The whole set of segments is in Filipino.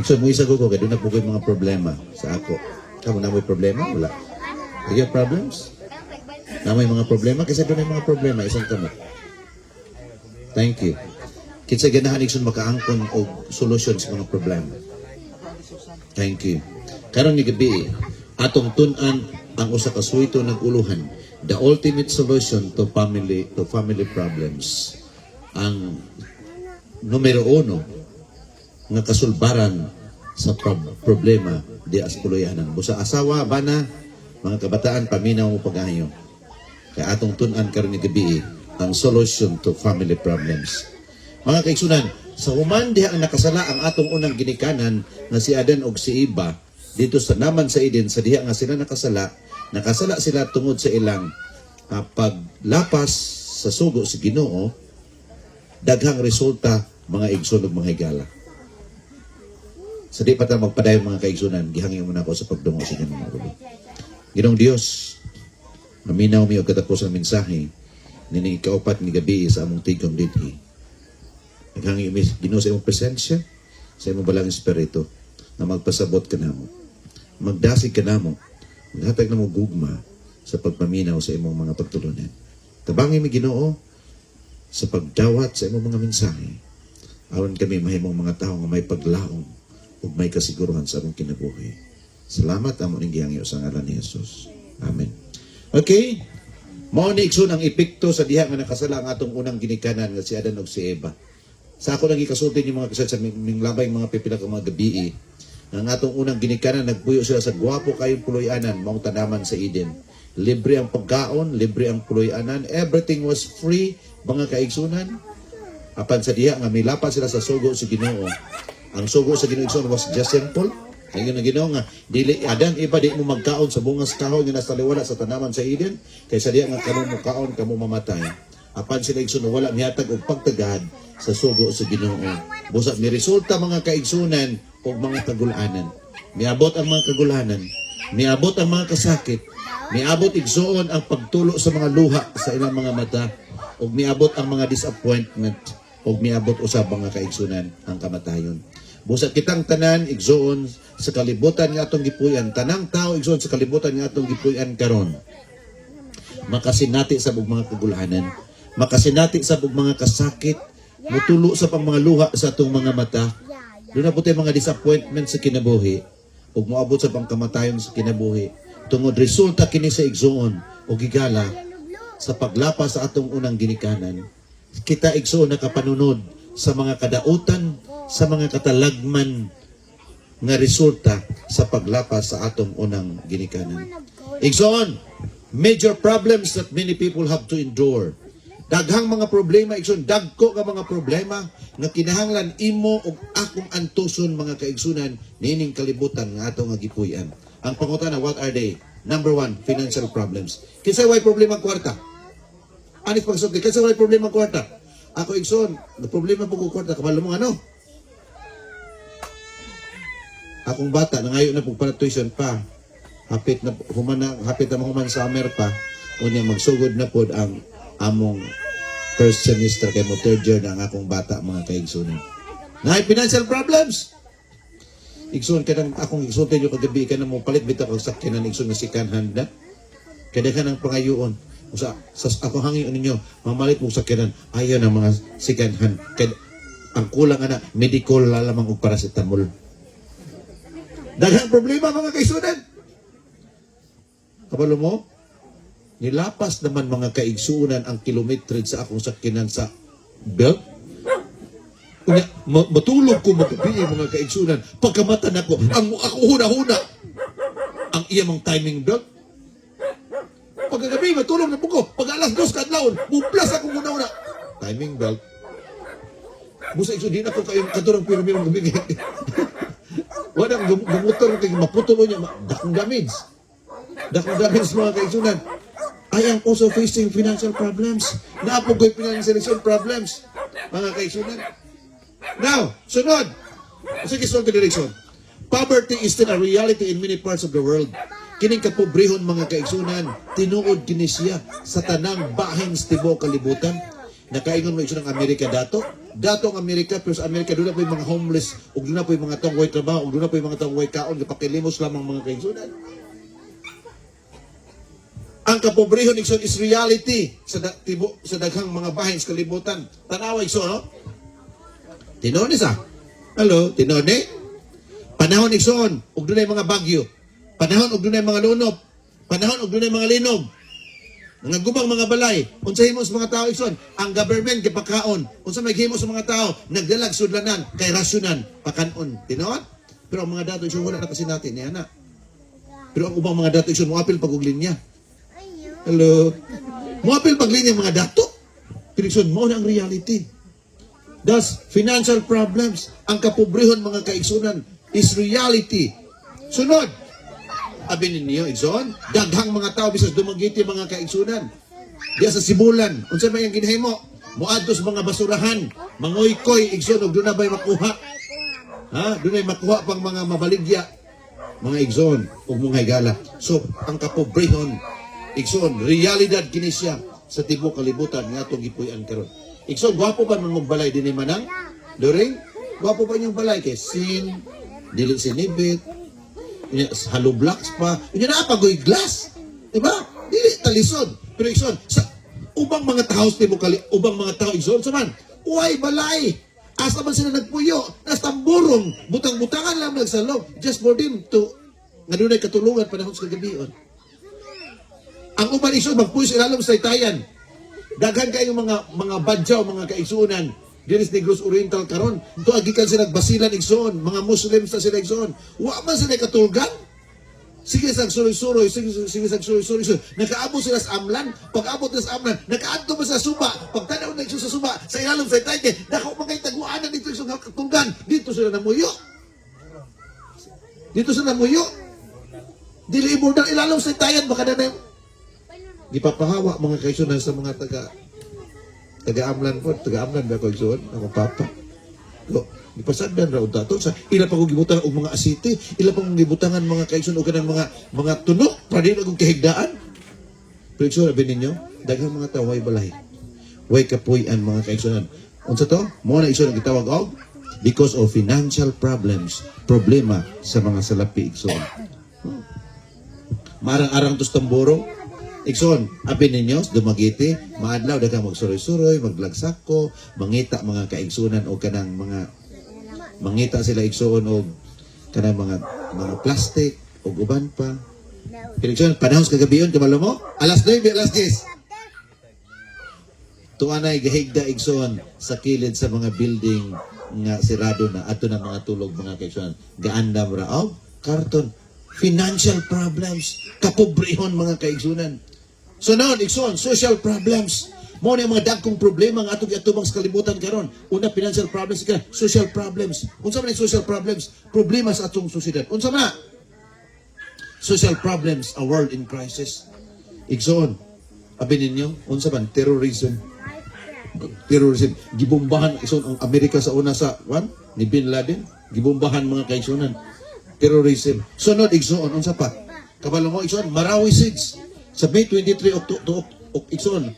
So, mo isa ko kaya doon na po mga problema sa ako. Kamu na may problema? Wala. Do you have problems? Na may mga problema? Kasi doon ay mga problema. Isang kamo. Thank you. Kinsa ganahan ikson makaangkon og solusyon sa mga problema. Thank you. Karon ni gabi, atong tun-an ang usa ka suwito naguluhan. The ultimate solution to family problems. Ang numero 1 nga kasulbaran sa problema di as puloyanan. Busa asawa, bana, mga kabataan, paminaw mo pag-ayo. Kaya atong tun-an karon ni gabi ang solution to family problems. Mga kaigsunan, sa human diha ang nakasala ang atong unang ginikanan nga si Adan og si Eva dito sa naman sa Eden, sa diha nga sila nakasala sila tungod sa ilang paglapas sa sugo si Ginoo, daghang resulta mga igsoon ug mga higala. Sa di pa ta magpadayon mga kaigsunan, gihangyo mo na ako sa pagdungo sa inyong mga ulo. Ginong Dios, maminaw mi og katapos ang mensahe nini ikaupat ni gabi sa among tigom dinhi. Naghangyo mi Ginoo sa imong presensya, sa imong balang espiritu na magpasabot kanamo, magdasig kanamo, maghatag namo gugma sa pagpaminaw sa imong mga pagtulunan. Tabangi mi Ginoo sa pagdawat sa imong mga mensahe. Aron kami mahimong mga tawo nga may paglaom ug may kasiguruhan sa among kinabuhi. Salamat amo ning gihangyo sa ngalan ni Jesus. Amen. Okay? Mao ni igsoon ang epekto sa diha nga nakasala ang atong unang ginikanan nga si Adan ug si Eva. Sa ako lagi kasulti yung mga kasal sa minglabay mga pipila ka mga gabi ang atong unang ginikanan nagpuyo sila sa gwapo kayong puloy-anan maong tanaman sa Eden. Libre ang pagkaon, libre ang puloy-anan, everything was free mga kaigsunan. Apan sa diha nga milapat sila sa sugo si Ginoo. Ang sugo sa Ginoo was just simple. Ayun ang Ginoo nga dili Adan iba di mo magkaon sa bungas kahoy nga nasa liwala sa tanaman sa Eden kaysa diha nga kamo mukaon kamo mamatay. Apan sila igsoon wala mihatag og pagtagad sa sugo sa Ginoo. Busa ni resulta mga kaigsunan og mga kagulanan. Miabot ang mga kagulanan, miabot ang mga kasakit, miabot igsoon ang pagtulo sa mga luha sa ilang mga mata, ug miabot ang mga disappointment, ug miabot usab mga kaigsunan ang kamatayon. Busa kitang tanan igsoon sa kalibutan nga atong gipuy-an, tanang tao igsoon sa kalibutan nga atong gipuy-an karon. Makasinati sa mga kagulanan, makasinati sa mga kasakit, mutulo sa pang mga luha sa atong mga mata. Doon na po tayo mga disappointment sa kinabuhi ug moabot sa pangkamatayon sa kinabuhi. Tungod resulta kini sa igsoon o gigala sa paglapas sa atong unang ginikanan. Kita igsoon nakapanunod sa mga kadautan, sa mga katalagman nga resulta sa paglapas sa atong unang ginikanan. Igsoon, major problems that many people have to endure. Daghang mga problema, igsoon, dagko ka mga problema nga kinahanglan imo og akong antuson mga kaigsunan nining kalibutan nga ato nga gipuy-an. Ang pangutana, what are they? Number 1, financial problems. Kinsa way problema ang kwarta? Anis pagsulti, kinsa way problema ang kwarta? Ako igsoon, problema po ko kwarta, kabalo mo ano? Akong bata, nangayo na po para tuition pa. Hapit na human summer pa, unya magsugod na po ang among first semester kay mo third year na ang akong bata mga kaigsunan. Naay financial problems. Igsoon kanang akong igsoon yo kagabi ka na mo palit bitaw og sakyanan igsoon nga second hand na. Kada ka nang pangayoon. Usa sa ako hangin ninyo, mamalit mo sakyanan ayo na mga second hand. Kay ang kulang ana medical lamang og paracetamol. Daghang problema mga kaigsunan. Kabalo mo? Nilapas naman mga kaigsunan ang kilometrage sa akong sakyanan sa belt. Kunya, matulog ko magabi mga kaigsunan. Pagkamatan ako, ako huna-huna ang iyamang timing belt. Pagkagabi, matulog na po ko. Pag alas 2 kadlawon, muplas ako huna-huna. Timing belt. Busa igsoon, di na ko kayong katurang pirmi ng gabi. Wadang gamutor kay maputulo niya. Dakong damage. Dakong damage mga kaigsunan. I am also facing financial problems. Naapogoy financial problems. Mga kaigsunan. Now, sunod. Sige, sunod ka direksyon. Poverty is still a reality in many parts of the world. Kining kapobrehon mga kaigsunan, tinuod kini siya sa tanang bahing sa tibuok kalibutan. Nakaingon mo igsoon ng Amerika dato, dato ang Amerika, pero sa Amerika doon na po yung mga homeless, ug doon na po yung mga taong way trabaho, ug doon na po yung mga taong way kaon, kapakilimos lamang mga kaigsunan. Ang kapobrehon igsoon is reality sa sa daghang mga bahin sa kalibutan. Tanawa igsoon, no? Tinone sa. Hello, tinone. Panahon igsoon, ug dunay mga bagyo. Panahon ug dunay mga lunop. Panahon ug dunay mga linog. Mga gubang mga balay. Unsa himo sa mga tao igsoon? Ang government gipakaon. Unsa may himo sa mga tao? Nagdalag sudlanan kay rasyonan pakanon. Tinuod? Pero ang mga dato igsoon wala na kasi natin ni ana. Pero ang ubang mga dato igsoon moapil pag og linya. Hello. Moapil pag linya mga dato. Pero igsoon mo na ang reality. Thus, financial problems, ang kapobrehon mga kaigsunan is reality. Sunod, abi ninyo, igsoon, daghang mga tao bisag dumagiti mga kaigsunan. Diya sa Sibulan, unsa may ang ginahimo? Moadto sa mga basurahan, mangoy-koy, igsoon, ug doon na ba'y makuha? Ha? Doon ay makuha pang mga mabaligya, mga igsoon, ug mga higala. So, ang kapobrehon, igsoon, realidad kini siya sa tibok kalibutan nga itong gipuy-an karon. Igsoon, gwapo pa man magbalay din ni Manang? During, gwapo pa niyong balay kay sin, dili sinibit, hollow blocks pa, yun na pagoy glass. Diba? Dili talisod. Pero igsoon, sa ubang mga tao, ubang mga tao, igsoon, sa man, uway balay. Asa man sila nagpuyo, nastamburong, butang-butangan lang nagsalog, just for them to, nga doon ay katulungan panahon sa kagabion. Ang uban igsoon, magpuyo sa ilalim sa itayan. Daghan kayo mga badyaw, mga kaigsunan, dinis Negros Oriental karon. Ito agikan sila nagbasilan igsoon, mga Muslims na sila igsoon. Wa man sila katulgan. Sige sag suroy-suroy, sige sag suroy-suroy. Nakaabot sila sa amlan, pag-abot na sa amlan, nakaadto pa sa suba, pagtanaw na igsoon sa suba, sa ilalom sa itayan, dako mga taguanan dito igsoon katulgan. Dito sila namuyo. Dito sila namuyo. Dili ibordang ilalom sa itayan, baka na gipapahawa mga kaigsunan sa mga taga-amlan po, taga-amlan ba kaigsunan, ang papa. So, ipasagdan ra unta to sa ila pa kong gibutangan og mga asite, ila pa kong gibutangan mga kaigsunan og kanang mga tunok para di na kong kahigdaan. Pero sabi ninyo, daghang mga tao way balay. Way kapuy-an mga kaigsunan. Unsa to? Mo na igsoon ang gitawag og because of financial problems, problema sa mga salapi igsoon. Marang-arang tos tamboro. Igsoon, abi ninyo, dumagiti, maadlaw, daghang magsuroy-suroy, maglagsako, mangita mga kaigsunan o kanang mangita sila igsoon o kanang mga plastic o uban pa. Igsoon, panahon sa kagabiyon, kamalo mo? Alas 9, alas 10. Tuanay gahigda igsoon sa kilid sa mga building nga sirado na, ato na mga tulog mga kaigsunan. Gaandam ra og karton. Financial problems, kapobrehon mga kaigsunan. Sunod, igsoon, social problems. Mo na mga dagkong problema nga atong atubang sa kalibutan karon. Una, financial problems, ika, social problems. Unsa man ang social problems? Problema sa atong sosyedad. Unsa man? Social problems, a world in crisis. Igsoon, abi ninyo, unsa man? Terrorism. Terrorism. Gibombahan igsoon ang Amerika sa una sa ni Bin Laden. Gibombahan mga kaigsunan. Terrorism. Sunod, igsoon, unsa pa? Kabalo mo, igsoon, Marawi 6. Sa May 23,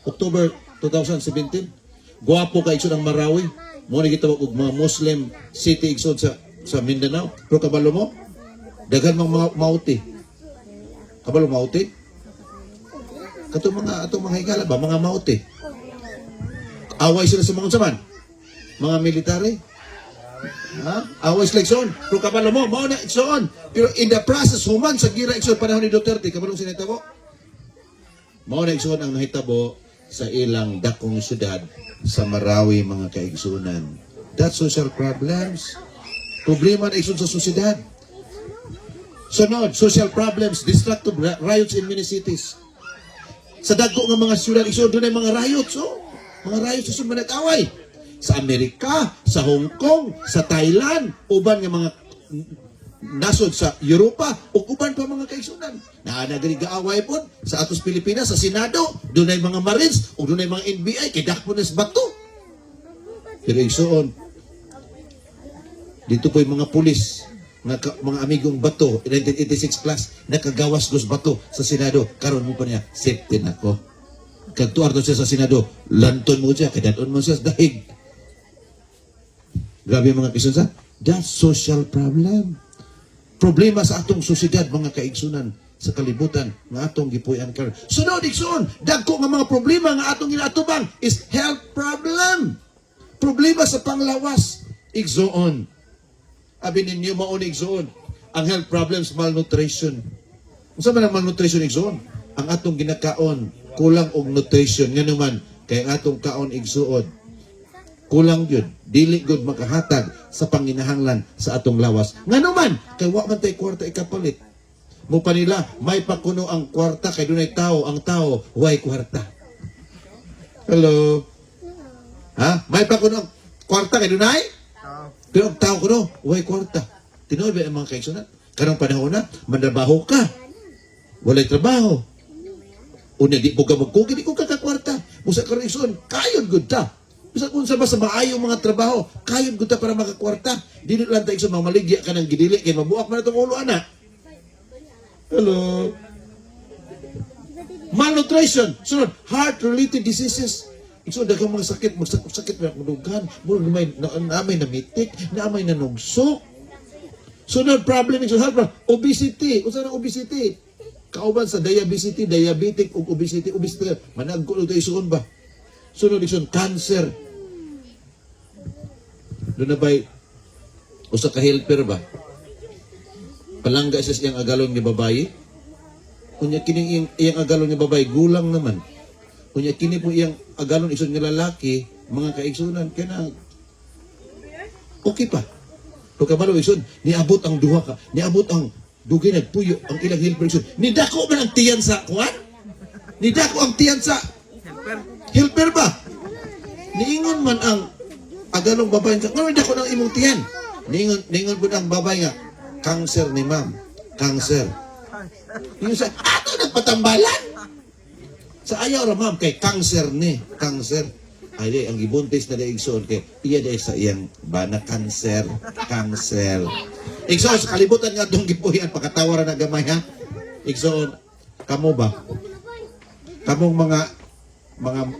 October 2017, guwapo ka igsoon ang Marawi. Mo na gitawag og mga Muslim city igsoon sa Mindanao. Pero kabalo mo, daghan mga mauti. Kabalo mauti? Katong mga higala ba, mga mauti. Away sila sa mga unsaman? Mga military. Ha? Away sila igsoon. Pero kabalo mo, mao na igsoon. Pero in the process, human sa gira igsoon panahon ni Duterte, kabalo sinitabo? Mao na igsoon ang nahitabo sa ilang dakong syudad sa Marawi mga kaigsunan. That's social problems. Problema na igsoon sa syudad. Sunod, social problems, destructive riots in many cities. Sa dagko nga mga syudad igsoon doon ay mga riots, oh. Mga riots sa manag-away. Sa Amerika, sa Hong Kong, sa Thailand, uban nga mga nasod sa Europa, o uban pa mga kaigsunan. Naanagari gaaway po sa atos Pilipinas, sa Senado, doon ay mga Marines, o doon ay mga NBI, kay dakpones bato. Pero igsoon, dito po yung mga pulis, mga amigong bato, 1986 plus, nakagawas gos bato sa Senado, karon mo pa niya, safety na ko. Kagtuar doon siya sa Senado, lanton mo siya, kadaton mo siya sa dahig. Grabe mga kaigsunan. That's social problem. Problema sa atong sosyedad, mga kaigsunan, sa kalibutan nga atong gipuy-an karon. Sunod igsoon, dagko nga mga problema nga atong ginaatubang is health problem. Problema sa panglawas igsoon. Abi ninyo mao ni igsoon, ang health problems malnutrition. Unsa man ang malnutrition igsoon? Ang atong ginakaon kulang og nutrition nga naman kay ang atong kaon igsuon. Kulang yun. Dili gud makahatag sa panginahanglan sa atong lawas. Nga naman, kay wa man tay kwarta ikapalit. Mo pa nila, may pakuno ang kwarta kay dunay tao, ang tao way kwarta. Hello. Ha? May pakuno ang kwarta kay dunay? Pero ang tao kuno way kwarta. Tinuod ba ang mga kaigsunan? Karong panahon na, mandrabaho ka. Walay trabaho. Una di po ka magkuki, di ko kakakwarta. Musa karon igsoon, kayon gud ta. Bisa kung sa basta maayong mga trabaho, kayod gud ta para makakwarta. Dili lang ta igsoon mamaligya ka ng gidili kay mabuak man itong ulo ana. Hello. Malnutrition. Sunod, heart-related diseases. Igsoon daghang mga sakit, sakit na madugan, murag may namitik, may nanugsok. Sunod problem igsoon, heart problem, obesity. Unsa na obesity? Kauban sa diabetic ug obesity, managko ito igsoon ba? Sunod igsoon, cancer. Doon na ba'y usa ka helper ba? Palangga sa iyang agalon ni babayi. Unya kining iyang agalon ni babayi gulang naman. Unya kini po iyang agalon igsoon nga lalaki, mga kaigsunan kana okay pa. Pagkabalo igsoon, niabot ang duha ka, niabot ang dugay nagpuyo ang ilang helper igsoon. Nidako man ang tiyan sa kuan? Nidako ang tiyan sa helper ba? Niingon man ang agalong babae nga, ngano dako nang imong tiyan? Niingon po ang babae nga, cancer ni ma'am. Cancer. Yung sa, ato nagpatambalan. Sa ayaw ra ma'am, kay cancer ni. Cancer. Ay di, ang gibuntis na daigsoon kay iya day sa iyang bana cancer. Cancer. Igsoon, sa kalibutan nga itong gipuyan, pakatawaran na gamay ha. Igsoon, kamo ba? Kamong mga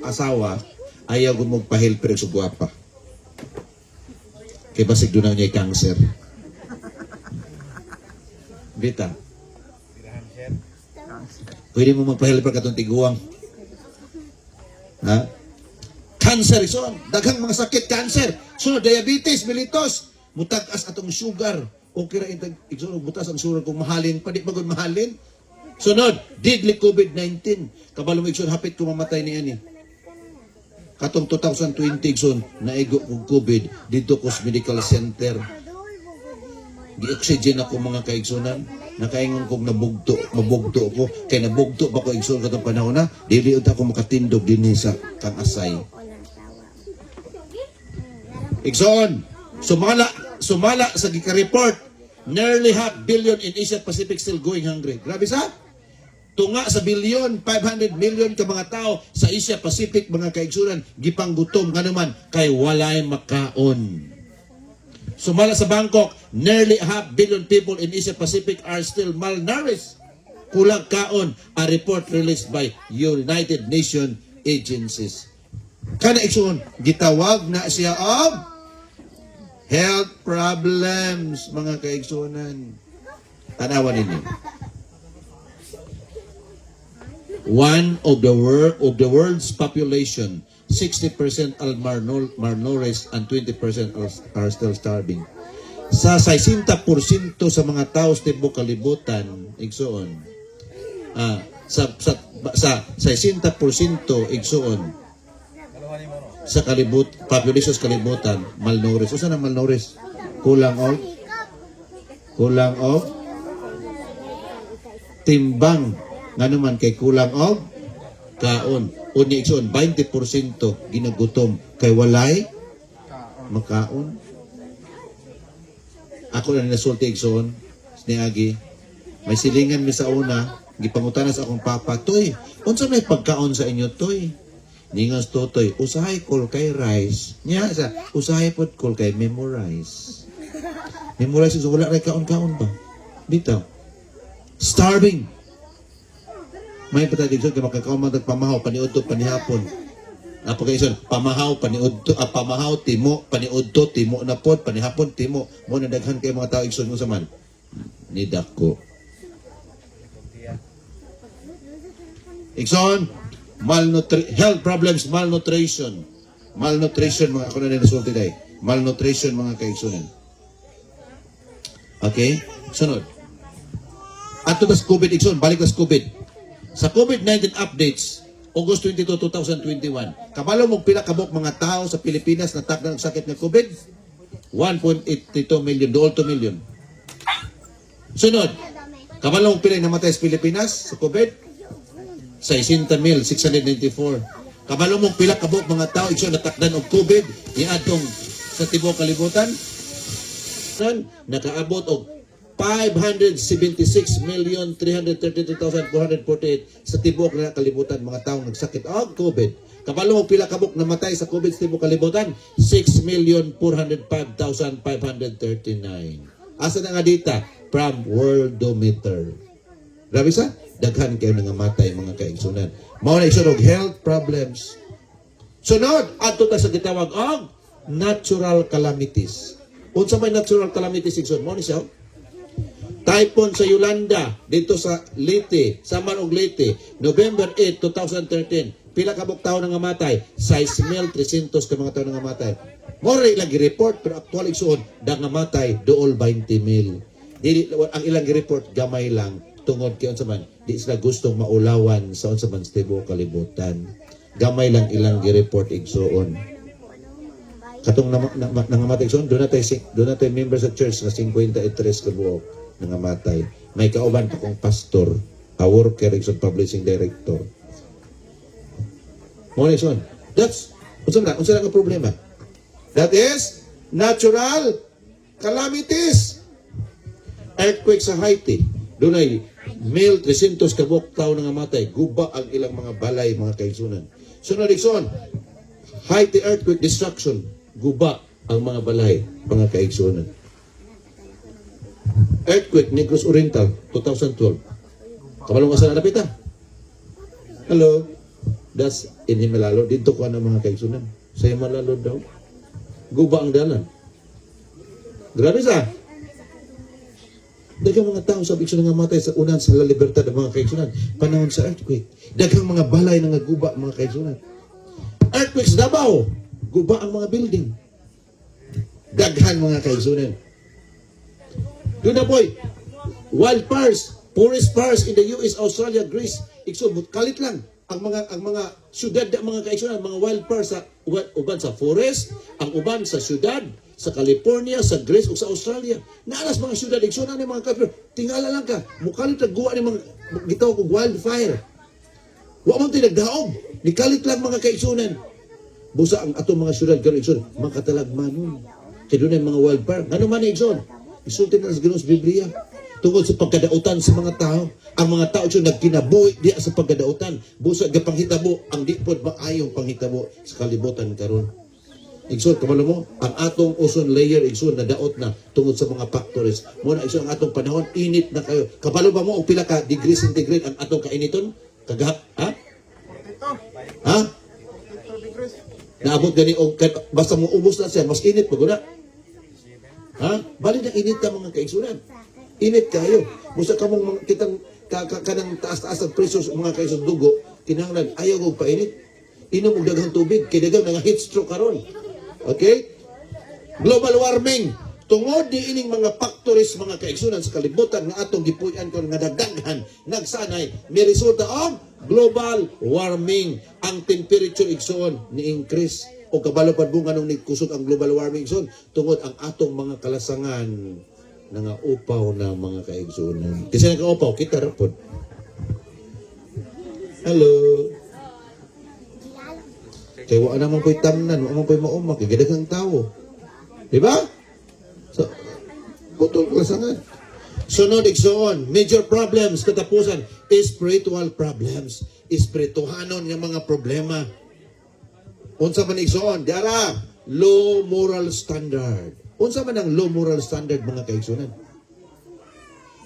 asawa, ayaw gud magpa-helper sa guwapa. Kay basig doon niya cancer. Bita. Pwede mo magpa-helper katong tiguang. Ha? Cancer, son. Daghang mga sakit, cancer. So, diabetes, mellitus. Mutagas atong sugar. O kira intag, butas ang sugar kung mahalin. Padi pagod mahalin. Sunod, deadly COVID-19. Kabalo mo, hapit ko mamatay niya ni. Katong 2020, naigo kong COVID dito ko sa medical center. Gi-oxygen ako mga kaigsunan. Nakaingon kong mabugto ko. Kaya nabugto ba ko igsunan katong panahon na, dili unta ko makatindog din sa kang asay. Igsoon, sumala sa gika-report, nearly 500 million in Asia Pacific still going hungry. Grabe sa? Tunga sa bilyon, 500 million ka mga tao sa Asia Pacific, mga kaigsunan, gipanggutom nga naman kay walay makaon. Sumala sa Bangkok, nearly 500 million people in Asia Pacific are still malnourished. Kulang kaon, a report released by United Nations agencies. Kana igsoon, gitawag na siya og health problems, mga kaigsunan. Tanawan ninyo. One of the world's population, 60% are malnourished and 20% are still starving. Sa 60% sa mga tao sa tibuok kalibutan, igsoon. Sa 60% igsoon. Sa population sa kalibutan, malnourished. Usa na malnourished? Kulang og timbang. Nga naman kay kulang og kaon. Unya igsoon 20% ginagutom kay walay makaon. Ako na nasulti igsoon niagi. May silingan mi sa una, gipangutanan sa akong papa, "Toy, unsa may pagkaon sa inyo, Toy?" Ningas totoy, "Usahay kol kay rice." Nya sa usahay pod kol kay memorize. Memorize so wala ray kaon-kaon ba? Dito. Starving. May patadig sa makakaon man pamahaw paniudto panihapon. Napagayon, pamahaw, paniudto, pamahaw, timo, paniudto, timo na pod, panihapon, timo. Mo na daghan kay mga tao igsoon mo sa man. Ni dako. Igsoon, health problems, malnutrition. Malnutrition, mga ako na nasulti day. Malnutrition, mga kaigsunan. Okay? Sunod. Ato tas COVID, igsoon, balik tas COVID. Sa COVID-19 updates, August 22, 2021, kabalo mong pila kabok mga tao sa Pilipinas na takda ng sakit ng COVID? 1.82 million, dool 2 million. Sunod, kabalo mong pila yung namatay sa Pilipinas sa COVID? 60,694. Kabalo mong pila kabok mga tao igsoon natakdan og COVID ni atong sa tibuok kalibutan? Nakaabot og 576,333,448 sa tibuok na kalibutan mga taong nagsakit og COVID. Kabalo mong pila kabok namatay sa COVID sa tibuok kalibutan? 6,405,539. Asa na nga dita? From Worldometer. Grabe sa? Daghan kayo nangamatay mga kaigsunan. Mao na isun og health problems. Sunod, adto ta sa gitawag og natural calamities. Unsa may natural calamities igsoon? Mao ni siya. Typhoon sa Yolanda dito sa Leyte, Samar og Leyte, November 8, 2013. Pila ka buk tawo nangamatay? 6,300 ka mga tawo nangamatay. More ilang gi-report pero aktual igsoon nangamatay dool 20,000. Dili ang ilang gi-report gamay lang tungod kay unsa man di sila gustong maulawan sa unsa man tibuok kalibutan. Gamay lang ilang gi-report igsoon. Katong nangamatay igsoon, doon natin members sa church na 53 ka buok nangamatay. May kauban pa kong pastor, a worker igsoon publishing director. Mo ni igsoon. That's unsa na ang problema? That is natural calamities. Earthquake sa Haiti. Doon ay 1,300 kabok tao nangamatay. Guba ang ilang mga balay, mga kaigsunan. Sunod igsoon, Haiti earthquake destruction. Guba ang mga balay, mga kaigsunan. Earthquake, Negros Oriental, 2012. Kabalong asa na napita? Hello? That's in Himalalo. Dito ko ang mga kaigsunan. Sa Himalalo daw. Guba ang dalan. Grabe sa. Daghang mga tao sa igsoon nga matay sa unan sa La Libertad ng mga kaigsunan. Panahon sa earthquake. Daghang mga balay na guba mga kaigsunan. Earthquake sa Davao. Guba ang mga building. Daghan mga kaigsunan. Doon na boy. Wildfires. Forest fires in the US, Australia, Greece. Igsoon, kalit lang. Ang mga syudad mga kaigsunan, mga wildfires sa uban sa forest, ang uban sa syudad, sa California, sa Greece o sa Australia. Naalas mga syudad, igsunan ni mga kapir. Tingala lang ka, mukalit nagguwa ni mga gitaw kong wildfire. Wa man tayo nagdaog. Nikalit lang mga kaigsunan. Busa ang atong mga syudad, gano'n igsunan, mga katalagmanon. Kaya doon ay mga wildfire. Ano man igsunan? Isultin na sa Ginoos Biblia. Tungkol sa pagkadautan sa mga tao. Ang mga tao siya nagkinabuhi diya sa pagkadautan. Busa gapanghitabo, ang di pod maayong panghitabo sa kalibutan karon. Igsoon, kamalo mo, ang atong ozone layer, igsoon, na daot na tungod sa mga factories. Muna, igsoon, ang atong panahon, init na kayo. Kabalo ba mo, o pila ka degree centigrade ang atong kainiton? Kagahap, ha? Ha? Naabot gani, o, basta mo ubos na siya, mas init, paguna. Ha? Bali na init ka mga kaigsunan. Init kayo. Musa ka mong kitang kanang taas-taas ang presyo sa mga kaigsunan dugo, kinahanglan, ayaw ko painit. Inom og daghang tubig, kay daghang nga heat stroke karon. Okay? Global warming. Tungod di ining mga factories, mga kaigsunan sa kalibutan nga atong gipuy-an kon nga dagdagan, nagsanay, may resulta og global warming. Ang temperature igsoon ni increase o kabalo pa bunga nung kusog ang global warming igsoon tungod ang atong mga kalasangan nga upaw na mga kaigsunan. Kasi nga upaw kita ra pod. Hello. Kaya wala naman ko'y tamnan, wala naman ko'y maumak, kagadagang tao. Diba? So, putol klasangan. Sunod, igsoon, major problems, katapusan, spiritual problems. Espirituhanon ng mga problema. Unsa man igsoon, dara, low moral standard. Unsa man ang low moral standard, mga kaigsunan?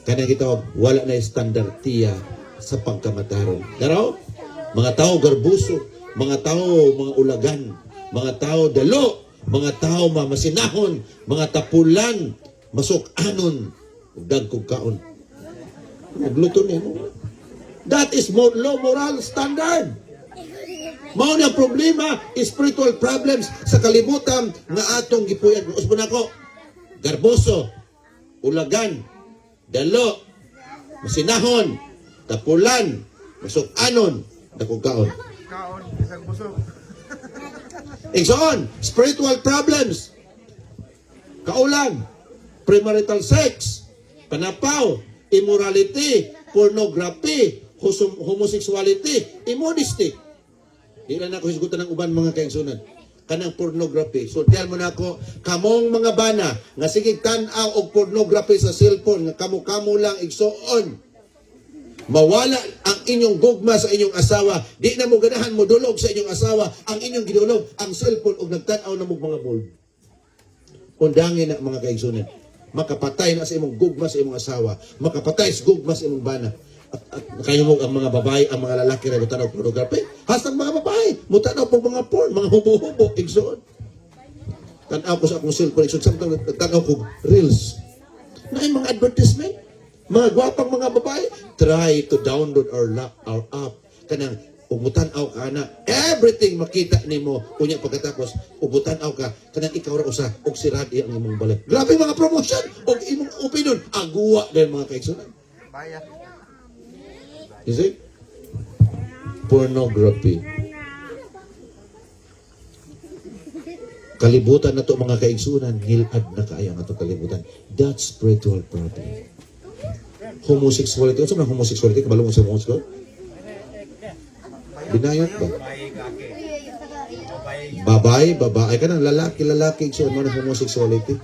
Kaya kita, wala na standard tiya sa pagkamataron. Daraw, mga tao garbuso, mga tao, mga ulagan, mga tao dalo, mga tao mamasinahon, mga tapulan, masukanon, dagkog kaon. Nagluto niya mo. That is low moral standard. Mao na problema, spiritual problems sa kalibutan nga atong gipuyan. Usbo na ko, garboso, ulagan, dalo, masinahon, tapulan, masukanon, dagkog kaon. Kaon, isang busog. Igsoon, spiritual problems, kaulan, premarital sex, panapaw, immorality, pornography, homosexuality, immodesty. Di lang ako hisugutan ng uban mga kaigsunan. Kanang pornography. So, tiyan mo na ako, kamong mga bana, nga sige tan-aw og pornography sa cellphone, nga kamo-kamo lang igsoon. Mawala ang inyong gugma sa inyong asawa. Di na mo ganahan mo dulog sa inyong asawa. Ang inyong gidulog, ang cellphone og nagtan-aw na mo mga bulb. Undangin na mga kaigsunan. Makapatay na sa imong gugma sa imong asawa. Makapatay sa gugma sa imong bana. At kayo mo ang mga babae, ang mga lalaki na mutanaw pornography. Hasta ang mga babae, mutanaw po mga porn, mga hubo-hubo, igsoon. Tanaw ko sa akong cellphone, igsoon. Samtang tanaw ko reels. Na yung mga advertisement. Mga gwapang mga babae, try to download our app. Kanang umutan-aw ka na. Everything makita nimo unya pagkatapos umutan-aw ka. Kanang ikaw ra usa og siradi ang imong balik. Grabe mga promotion og imong opinion. Aguwa din mga kaigsunan. Bayad. You see? Pornography. Kalibutan na to mga kaigsunan, hilad na kaya nga to kalibutan. That's spiritual problem. Homosexuality. Ano sa mga homosexuality? Kabalo mo sa homosexuality? Binayat ba? Babae ka ng lalaki. So, ano na homosexuality?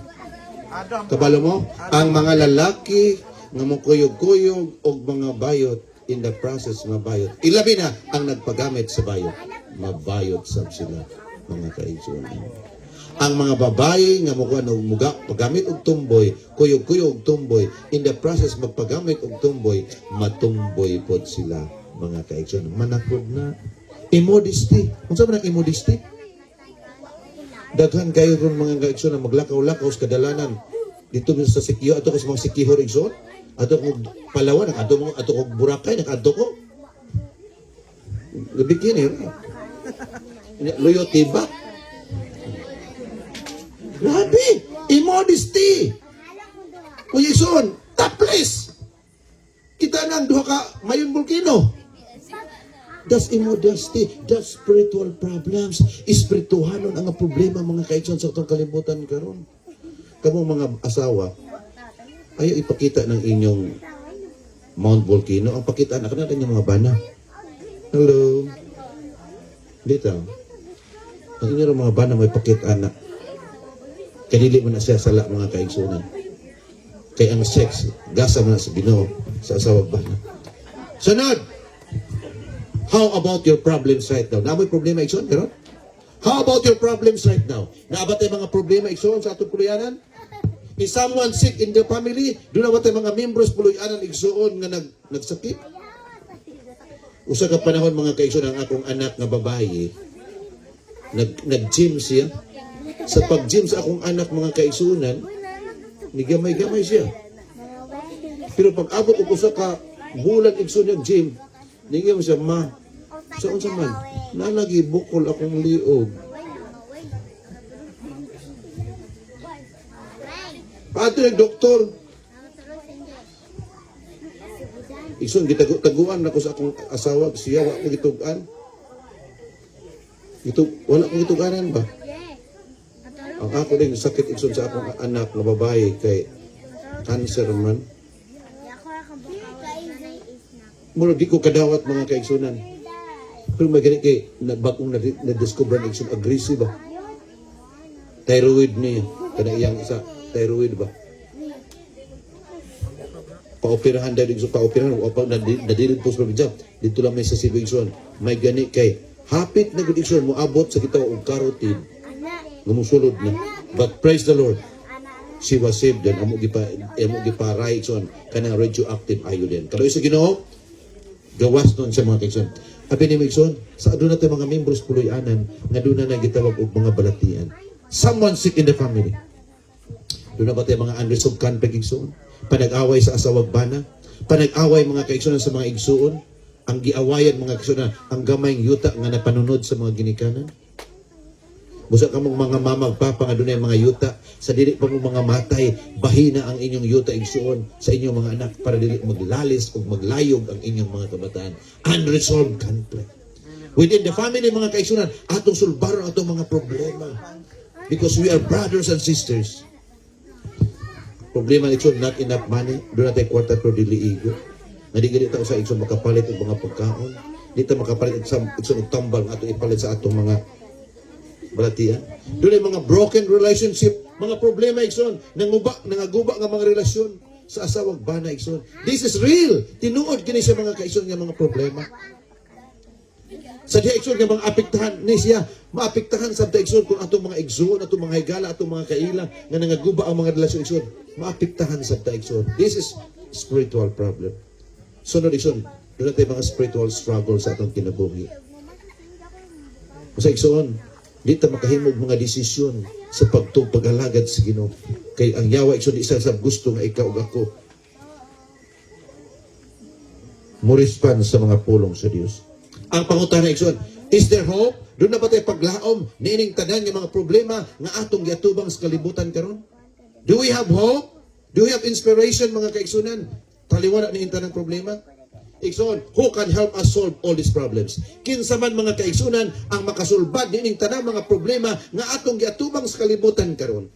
Kabalo mo? Ang mga lalaki nga mukuyog-kuyog o mga bayot in the process mabayot. Ilabi na ang nagpagamit sa bayot. Mabayot sab sila mga kaigsunan. Ang mga babae nga muga paggamit og tumboy, kuyog-kuyog og tumboy, in the process magpagamit og tumboy, matumboy pod sila mga kaigsunan. Manakod na immodesty. Unsa man ang immodesty? Daghan kayo ron mga kaigsunan maglakaw-lakaw sa kadalanan dito sa Sikiho ato sa mga Sikiho igsoon. Ato kong Palawan, ato kong Boracay, ato ko. Labikin Loyo tiba. Grabe! Immodesty! Kuyison, topless! Kita nang duha ka mayon volcano. That's immodesty. That's spiritual problems. Espirituhanon ang problema mga kaigsoon sa itong kalibutan karon. Kamong mga asawa, ayaw ipakita ng inyong Mount Volcano. Ang pakitaan, ako na rin yung mga bana. Hello. Dito. Ang inyong mga bana may pakitaan na kanili mo na siya sala mga kaigsunan. Kaya ang sex, gasa mo na sa Ginoo sa asawa bana. Sunod! How about your problems right now? Na may problema igsoon, pero? How about your problems right now? Naabat tayo mga problema igsoon sa atong puluyanan? Is someone sick in the family? Doon na ba tayo mga membros puluyanan igsoon nga nagsakit? Usa ka panahon mga kaigsoon ang akong anak nga babae nag-gym siya. Sa pag-gym sa akong anak mga kaigsunan, nigamay-gamay siya. Pero pag abot ko sa ka bulan igsoon yung gym, nigam siya, ma, saan sa man? Nalagi bukol akong liog. Ato yung doktor. Igsoon, gitaguan na ko sa akong asawa, siya, wala ko gitugan. Wala ko gituganan ba? Ang ako din sakit igsoon sa akong anak na babae kay cancer man. Mura di ko kadawat mga kaigsunan. Pero may ganit kay bagong na-discover na igsoon aggressive ba? Thyroid niya. Kana iyang isa thyroid ba? Paoperahan dahil igsoon paoperahan o pa nadilid po sa probinsya. Dito lang may sa Cebu igsoon. May ganit kay hapit na gud igsoon mo abot sa kita og carotid. Gumusulod na. But praise the Lord. She was saved then amo giparay son kanang radioactive iodine. Kaloy sa Ginoo, gawas nun sa mga kaigsoon. Abi ni Migson, sa aduna tayo mga membros puloy-anan, nga doon na gitawag og mga balatian. Someone sick in the family. Doon na ba tayo mga unresolved conflict igsoon? Panag-away sa asawag bana? Panag-away mga kaigsoon sa mga igsoon? Ang giawayan mga kaigsoon ang gamayng yuta nga napanunod sa mga ginikanan? Busa ka mong mga mamagpapa nga doon mga yuta, sa dili pa mong mga matay, bahina ang inyong yuta igsuon sa inyong mga anak para dili maglalis o maglayog ang inyong mga kabataan. Unresolved conflict. Within the family, mga kaigsunan, atong sulbaron atong mga problema. Because we are brothers and sisters. Problema ni igsoon, not enough money. Doon natin kwarta pero dili igo. Nadigili tayo sa igsoon makapalit og mga pagkaon. Dito makapalit sa igsoon og tambal nga atong ipalit sa atong mga balatian. Doon ay mga broken relationship, mga problema igsoon, nangaguba nga mga relasyon sa asawag bana igsoon. This is real. Tinuod kini sa mga kaigsoon nga mga problema. Sa diha igsoon nga mga apektahan ni siya, maapektahan sa igsoon kung atong mga igsoon, atong mga higala, atong mga kaila nga nangaguba ang mga relasyon igsoon, maapektahan sa igsoon. This is spiritual problem. Sunod igsoon, doon natin mga spiritual struggle sa atong kinabuhi. Sa igsoon, di ta makahimog mga desisyon sa pag-alagad sa Ginoo. Kay ang yawa igsoon isa sa gusto nga ikaw ug ako mo respond sa mga pulong sa Dios. Ang pangutana igsoon, is there hope? Doon na ba tayo paglaom niining tanan nga mga problema nga atong giatubang sa kalibutan karon? Do we have hope? Do we have inspiration mga kaigsunan? Taliwala ni tanang problema? Igsoon, who can help us solve all these problems? Kinsa man mga kaigsunan ang makasulbad niining tanang mga problema nga atong giatubang sa kalibutan karon.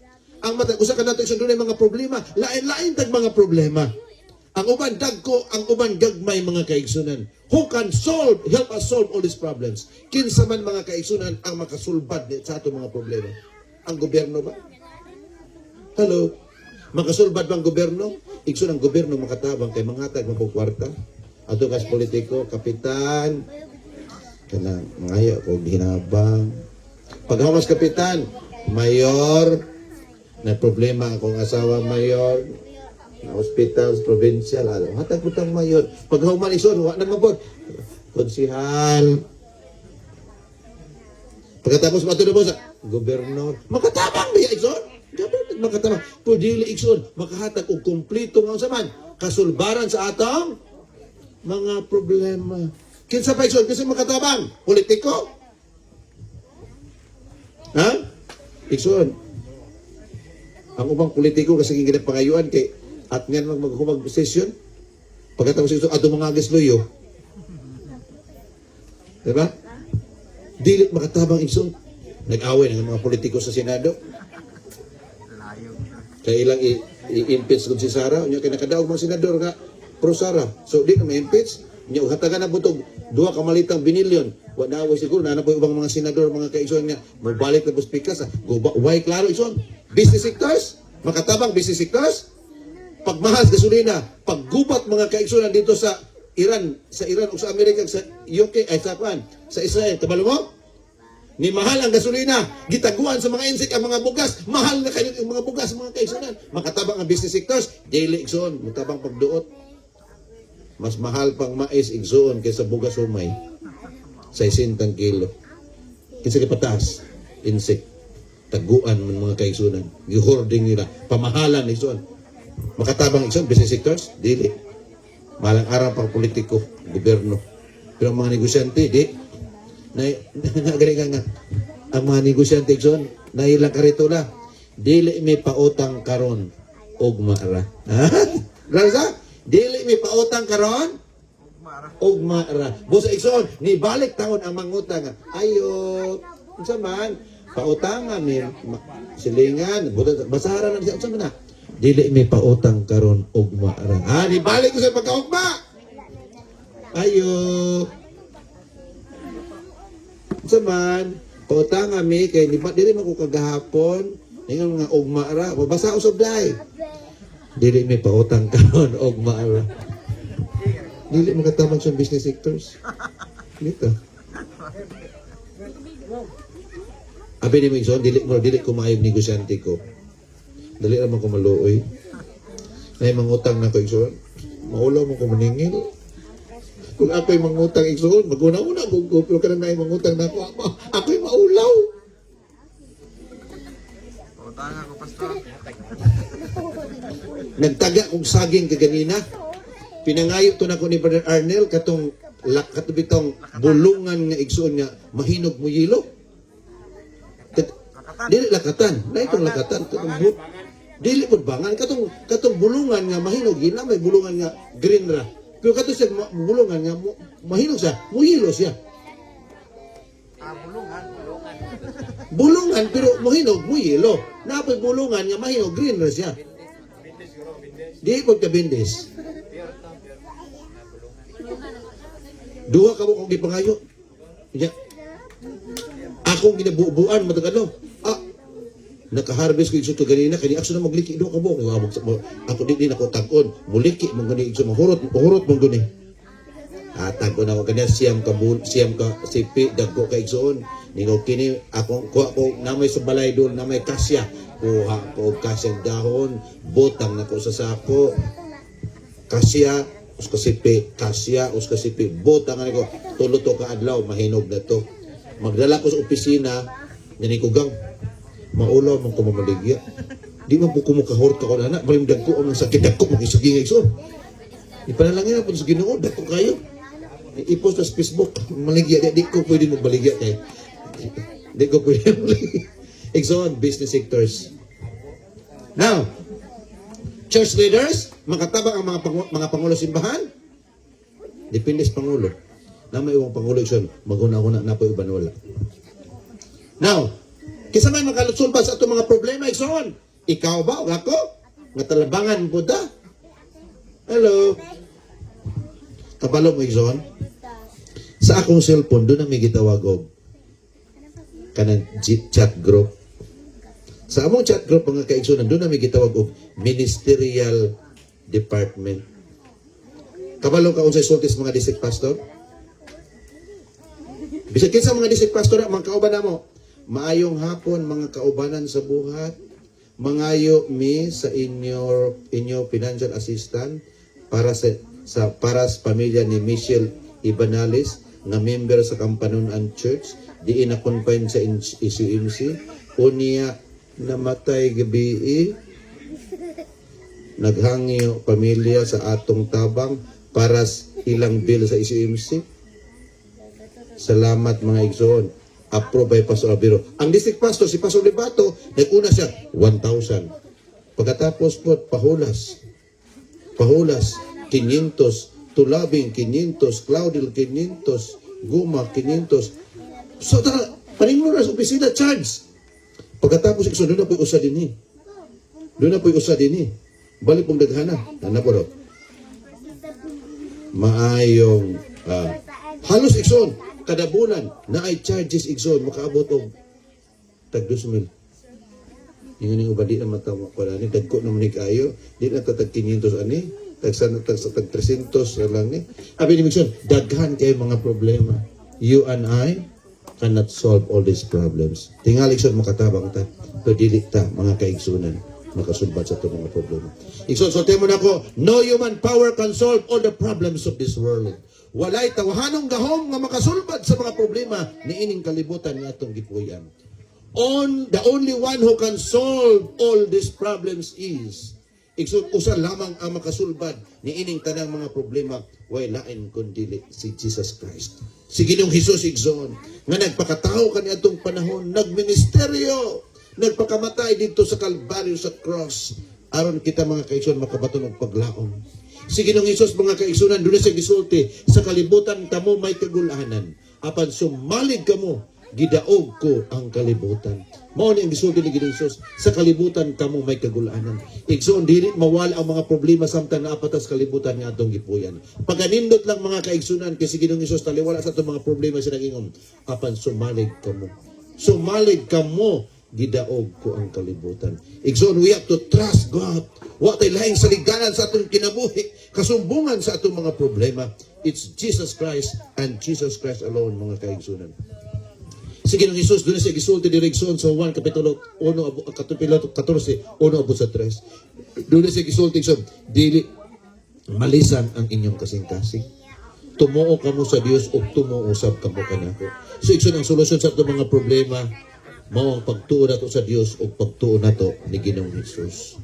Ang usa ka nato igsoon dunay mga problema, lain-lain tag mga problema. Ang uban dagko, ang uban gagmay mga kaigsunan. Who can help us solve all these problems? Kinsa man mga kaigsunan ang makasulbad sa atong mga problema? Ang gobyerno ba? Hello? Makasulbad bang gobyerno? Igsoon ang gobyerno makatabang kay mangatag ng kwarta. Ato kas politiko, kapitan, kana mangaya ko hinabang. Paghamas kapitan, mayor, na problema akong asawa mayor, na hospital, provincial, hatag po tang mayor. Paghuman ison, wa na mapod. Konsihal. Pagkatapos mato na po sa gobernador, makatabang biya ison. Dapat makatabang. Pudili ison, makahatag og kumpleto nga usaman, kasulbaran sa atong mga problema. Kinsa pa igsoon? Kinsa makatabang? Politiko? Ha? Igsoon. Ang ubang politiko kasi ginap pangayuan kay at nga maghumag session. Pagkatapos igsoon, ato mga agasloyo. Diba? Dilit makatabang igsoon. Nag-away ng mga politiko sa Senado. Kaya ilang i-impeach kung si Sara. Kaya nakadaog mga senador nga pro Sara. So, di na ma-impeach. Niya, hatagan na butog 2 kamalitang binilyon. Wala na siguro, na po ibang mga senador, mga kaigsoon niya, mabalik na po speakers. Why, klaro, igsoon? Business sectors? Makatabang business sectors? Pagmahal gasolina, paggubat mga kaigsoon dito sa Iran o sa Amerika, sa UK, ay sa Israel. Kabalo mo? Ni mahal ang gasolina, gitaguan sa mga insik ang mga bugas, mahal na kayo ang mga bugas, mga kaigsunan. Makatabang ang business sectors, daily igsoon, matabang pagduot. Mas mahal pang mais igsoon kaysa bugas umay. 60 kilo. Kinsa pataas, insik. Taguan man mga kaigsunan. Gi-hoarding nila, pamahalan igsoon. Makatabang igsoon, business sectors, dili. Malang araw pang politiko, gobyerno. Pero ang mga negosyante, di. Nagari nga ang mga negosyante igsoon, nailang karitola, dili may pautang karon og maara. Ha? Rasa? Dili may pautang karon og maara. Busa igsoon, ni balik taon ang mangutang. Ayo, unsa man pautang mi silingan, basara na siya unsa man na. Dili may pautang karon og maara. Ah, ni balik ko sa pagkaugma. Ayo. Unsa man pautang mi kay di dili man ko kagahapon, ingon mga og maara, basa usab dai. Dili may pautang karon og maara. Dili makatabang sa business sectors. Dito. Abi ni Mingson, dili ko maayong negosyante ko. Dali ra man ko maluoy. Nay mangutang na ko igsoon. Maulaw mo ko maningil. Kung ako'y mangutang igsoon, maguna-una ko, pero kanang na mangutang na ako, ako'y maulaw. Utang ako, pastor. Nagtaga kong saging kaganina. Pinangayo to na ko ni Brother Arnel katong katubitong bulungan nga igsoon nga mahinog mo yilo. Dili lakatan, na itong lakatan katong dili pod bangan katong bulungan nga mahinog gina may bulungan nga green ra. Pero kato siya bulungan nga mahinog siya, muhilo siya. Bulungan. Bulungan pero mahinog muhilo. Napoy bulungan nga mahinog green ra siya. Di pod ka bindis. Duha ka mo kong gipangayo. Nya. Akong ginabubuan matagano. Naka-harvest ko igso to ganina kani akso na magliki do ka mo ako di nako tag-on muliki mong gani igso mahurot mong gani tag-on ako kanya siyam ka sipi dagko ka igsoon ningo kini ako namay sa balay doon namay kasya kuha ko kasyang dahon botang nako sa sako kasya us kasipi kasya us kasipi botang ani ko tulo to ka adlaw mahinog na to magdala ko sa opisina nini ko gang maulaw man ko mamaligya. Di man po ko makahort ako na anak. Malimdag ko ang sakit ako mag-isuging igsoon. Ipanalangin na po sa Ginoo. Dako kayo. I-post sa Facebook. Maligya. Di ko pwede magbaligya kayo. Di ko pwede magbaligya. Igsoon, business sectors. Now, church leaders, makatabang ang mga pangulo simbahan. Depende sa pangulo. Na may iwang pangulo igsoon. Maguna-una na po iban wala. Now, kisa may makalusol pa sa itong mga problema, igsoon. Ikaw ba o ako? Nga talabangan po da? Hello? Kabalo mo, igsoon? Sa akong cellphone, doon na may gitawag og kanang chat group. Sa among chat group, mga kaigsoon, doon na may gitawag og ministerial department. Kabalo ka unsay sultis mga district pastor? Bisag kinsa mga district pastor, mga kauban na mo, maayong hapon mga kaubanan sa buhat. Mangayo mi sa inyo financial assistant para sa pamilya ni Michelle Ibanales nga member sa Kampanunan Church di na confine sa ICMC unya namatay gabi naghangyo pamilya sa atong tabang para ilang bill sa ICMC. Salamat mga igsoon. Approved by Pastor Albero. Ang district pastor, si Pastor Libato, nag-una siya, 1,000. Pagkatapos po, pahulas, 500, Tulabing, 500, Claudel, 500, Guma, 500. So, paningmura sa opisina, charge. Pagkatapos, so, doon na po'y usa din Balik pong daghana. Ano po daw? Maayong, halos ikson, kada bulan na ay charges igsoon makaabot og tag 2,000. Ingon ning ubadi na matawa ko ani dagko na manig ayo di na tag 500 ani tag 300 lang ni. Abi ni Migson, daghan kay mga problema. You and I cannot solve all these problems. Tingali igsoon makatabang ta. To dili ta mga kaigsunan makasulbad sa itong mga problema. Igsoon so temo nako, no human power can solve all the problems of this world. Walay tawahanong gahom nga makasulbad sa mga problema ni ining kalibutan nga atong gipuy-an. The only one who can solve all these problems is usa lamang ang makasulbad ni ining tanang mga problema way lain kundi si Jesus Christ. Si Ginoong Hesus igsoon nga nagpakatao kaniadtong panahon, nagministeryo, nagpakamatay dito sa Kalbaryo sa cross aron kita mga kaigsoon makabaton og paglaom. Si Ginoong Hesus mga kaigsunan doon sa gisulti sa kalibutan kamo may kagulahanan apan sumalig kamo gidaog ko ang kalibutan. Mao ni ang gisulti ni Ginoong Hesus sa kalibutan kamo may kagulahanan. Igsoon dili mawala ang mga problema samtang naapatas kalibutan nga atong gipuyan. Paganindot lang mga kaigsunan kay si Ginoong Hesus taliwala sa atong mga problema siya nagingom apan sumalig kamo gidaog ko ang kalibutan. Igsoon, we have to trust God. Wa tay lahing saliganan sa atong kinabuhi, kasumbungan sa atong mga problema. It's Jesus Christ and Jesus Christ alone, mga kaigsunan. Sige nung Hesus, doon siya gisulti di Rigson sa 1 Kapitulo 1, 14, 1 abot sa 3. Doon siya gisulti sa dili malisan ang inyong kasing-kasing. tumuo kamo sa Dios ug tumuo usab kamo kanako. So igsoon ang solusyon sa atong mga problema mao ang pagtuo nato sa Dios ug pagtuo nato ni Ginoong Hesus.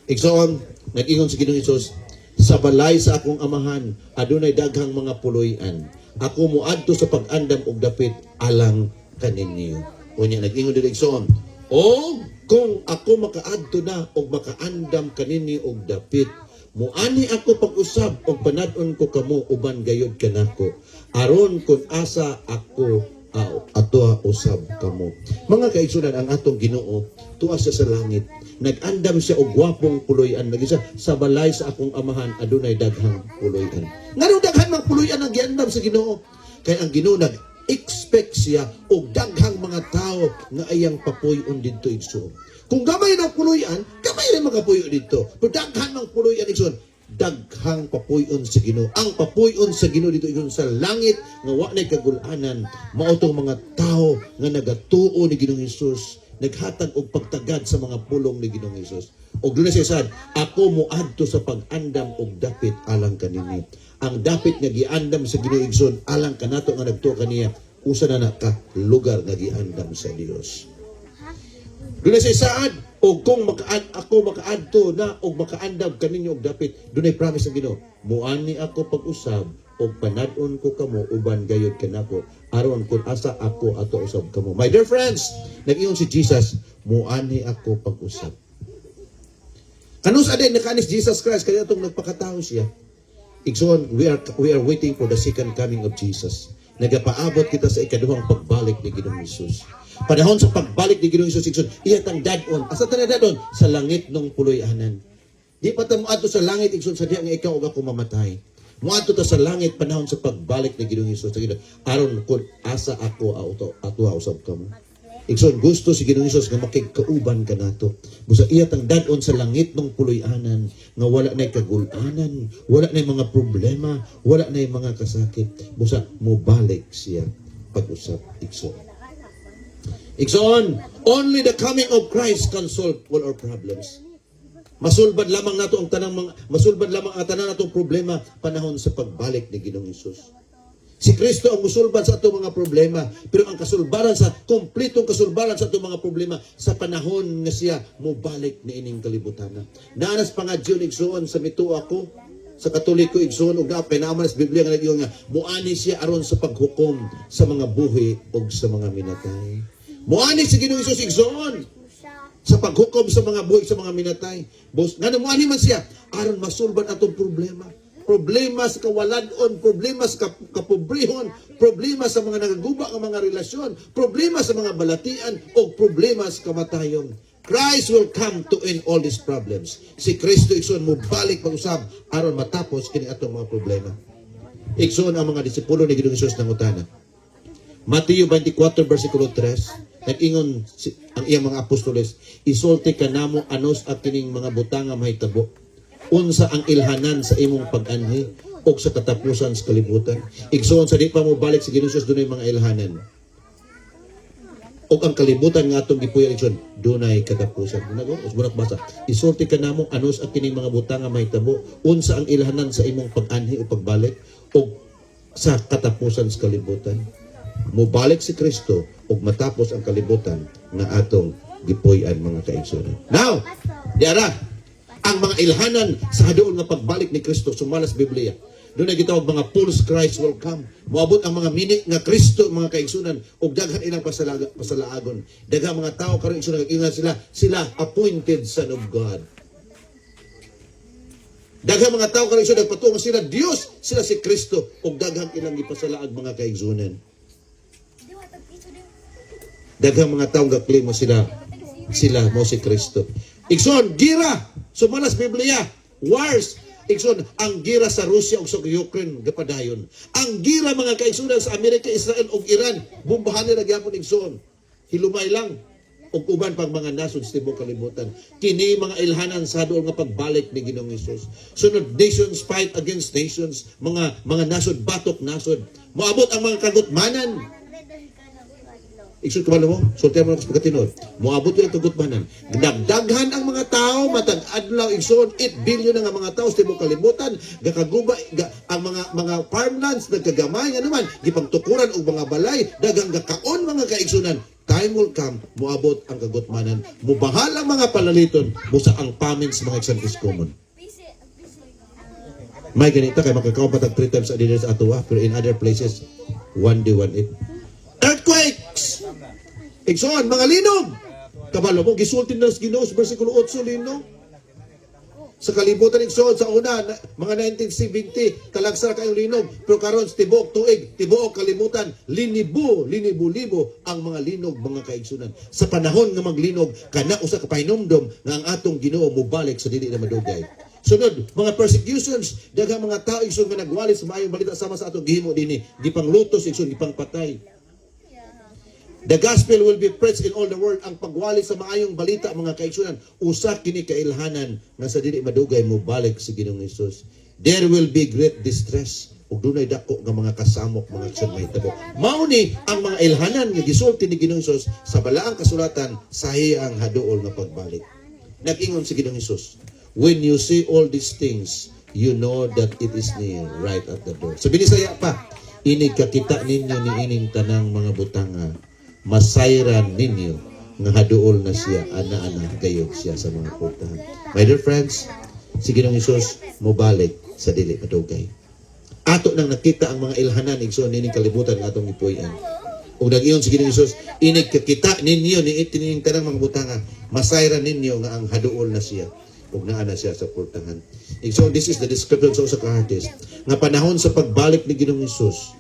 Igsoon nag-ingon si Ginoong Hesus, sa balay sa akong amahan adunay daghang mga puloy-an. Ako moadto sa pag-andam og dapit alang kaninyo. Unya nag-ingon diri igsoon, o kung ako makaadto na og makaandam kaninyo og dapit, muani ako pag-usab og panad-on ko kamo uban gayud kanako. Aron kun asa ako ato usab kamo. Mga kaigsunan, ang atong Ginoo tuwa siya sa langit. Nag-andam siya og gwapong puloy-an. Nagisa sa balay sa akong amahan adunay daghang puloy-an. Ngano daghan mang puloy-an ang giandam sa Ginoo? Kay ang Ginoo expect siya og daghang mga tao nga ayang papuyon didto igsoon. Kung gamay ng puloy-an, gamay rin magapuyo dito. Pero daghan ng puloy-an igsoon, daghang papuyon sa Ginoo. Ang papuyon sa Ginoo dito igsoon sa langit nga wa nay kagul-anan, mao tong mga tao nga nagatuo ni Ginoong Hesus, naghatag og pagtagad sa mga pulong ni Ginoong Hesus. Og dili siya sad, ako moadto sa pag-andam og dapit alang kanini. Ang dapit nga giandam sa Ginoo igsoon alang kanato nga nagtuo kaniya usa na ka lugar nga giandam sa Dios. Dunay sa saad o kung ako makaadto na og makaandam kaninyo og dapit, dunay promise ang Ginoo, muani ako pag-usab og panad-on ko kamo uban gayud kanako aron kun asa ako ato usab kamo. My dear friends, nag-ingon si Jesus, muani ako pag-usab. Kanus aday nakanis Jesus Christ kaya itong nagpakatao siya. Igsoon, we are waiting for the second coming of Jesus. Nagapaabot kita sa ikaduhang pagbalik ni Ginoong Hesus. Panahon sa pagbalik ni Ginoong Hesus, igsoon, iyatang dadon. Asa ta na dadon? Sa langit ng puloy-anan. Di pa ta moadto sa langit igsoon sa diha nga ikaw ug ako mamatay. Moadto ta sa langit panahon sa pagbalik ni Ginoong Hesus. Aron kun asa ako ato usab kamo. Igsoon, gusto si Ginoong Hesus nga makigkauban ka nato. Busa iyatang dadon sa langit ng puloy-anan nga wala nay kagul-anan, wala nay mga problema, wala nay mga kasakit. Busa mobalik siya pag-usap igsoon. Igsoon, only the coming of Christ can solve all our problems. Masulbad lamang nato ang tanan natong problema panahon sa pagbalik ni Ginoong Hesus. Si Kristo ang musulban sa atong mga problema, pero ang kasulbaran sa kompletong kasulbaran sa atong mga problema sa panahon nga siya mobalik ni ining kalibutan. Naanas pangadyon igsoon sa mituo ako sa Katoliko igsoon ug dapat naman sa Biblia nga nag-ingon nga muani siya aron sa paghukom sa mga buhi ug sa mga minatay. Muani si Ginoong Hesus igsoon sa paghukom sa mga buhi sa mga minatay. Ngano muani man siya aron masulban atong problema. Problema sa kawalan-on, problema sa kapobrehon, problema sa mga nagaguba ang mga relasyon, problema sa mga balatian, o problema sa kamatayon. Christ will come to end all these problems. Si Kristo igsoon mo balik pag-usab aron matapos kini atong mga problema. Igsoon ang mga disipulo ni Ginoong Hesus nangutana. Mateo 24 versikulo 3, nag-ingon ang iyang mga apostoles, isulti kanamo anos at kining mga butanga mahitabo. Unsa ang ilhanan sa imong pag-anhi o sa katapusan sa kalibutan. Igsoon sa di pa mo balik sa Ginoong Hesus dunay mga ilhanan. O ang kalibutan nga atong gipuy-an igsoon dunay katapusan. Nago, usburak basa. Isulti kanamo anos ang kining mga butang nga mahitabo. Unsa ang ilhanan sa imong pag-anhi o pagbalik o sa katapusan sa kalibutan. Mobalik si Kristo o matapos ang kalibutan nga atong gipuy-an mga kaigsunan. Now, diara ang mga ilhanan sa hadoon nga pagbalik ni Kristo sumalas Biblia. Doon na gitawag mga fools Christ will come. Moabot ang mga minute nga Kristo mga kaigsunan ug daghan ilang pasalaagon. Daghang mga tao karon igsunan nag-ingon sila appointed son of God. Daghang mga tao karon igsunan nagpatungo sila Dios, sila si Kristo ug daghang ilang gipasalaag mga kaigsunan. Daghang mga tao ga-claim mo sila mo si Kristo. Igsoon, gira, sumalas Biblia, wars, igsoon, ang gira sa Russia o sa Ukraine, gapadayon. Ang gira mga kaigsunan sa Amerika, Israel o Iran, bumbahan nila gyapon igsoon. Hilumay lang, o uban pang mga nasod sa tibok kalibutan. Kini mga ilhanan sa doon nga pagbalik ni Ginoong Hesus. Sunod, nations fight against nations, mga nasod, batok nasod. Moabot ang mga kagutmanan. Isun kabalo mo, sultihan mo na sa pagkatinod. Moabot yung kagutmanan. Nagdaghan ang mga tao, matag adlaw igsoon 8 billion na nga mga tao sa tibok kalibutan, gakaguba ang mga farmlands nagkagamay nga naman, gipangtukuran og mga balay, dagang gakaon mga kaigsunan. Time will come, moabot ang kagutmanan, mubahal ang mga palaliton, busa ang famine sa mga igsoon is common. May ganito kay makakaupat 3 times a day sa atuwa, pero in other places, one day, one it. Earthquakes! Igsoon, mga linog! Kabalo mo, gisultin ng Ginoo sa versikulo 8, linog. Sa kalibutan igsoon, sa una, mga 1970, talagsara kayong linog. Pero karon tibok, tuig, tibok, kalimutan, libo ang mga linog, mga kaigsunan. Sa panahon nga maglinog, kana usa ka pahinumdom nga ang atong Ginoo mubalik sa dili na madugay. Sunod, mga persecutions, daghang mga tao igsoon nga nagwalis sa maayong balita sama sa atong gihimo dinhi, gipanglutos igsoon, gipangpatay. The gospel will be preached in all the world. Ang pagwali sa maayong balita, mga kaigsunan, usa kini kailhanan nga sa dili madugay mo balik sa Ginoong Hesus. There will be great distress ug dunay dako nga mga kasamok, mga igsoon mahitabo. Mao ni ang mga ilhanan nga gisulti ni Ginoong Hesus sa balaang kasulatan sa iyang haduol nga pagbalik. Nag-ingon si Ginoong Hesus, when you see all these things, you know that it is near, right at the door. Sa Binisaya pa, inig kakita ninyo ni ining tanang mga butanga, masayran ninyo nga haduol na siya, ana-ana gayog siya sa mga putahan. My dear friends, si Ginoong Hesus mobalik sa dili madugay. Ato nang nakita ang mga ilhanan igsoon nining kalibutan nga atong ipuy-an. Ug nag-ingon si Ginoong Hesus, inig kakita ninyo ni itining tanang mga butanga, masayran ninyo nga ang haduol na siya ug naana siya sa putahan. So this is the description sa usa ka artist nga panahon sa pagbalik ni Ginoong Hesus.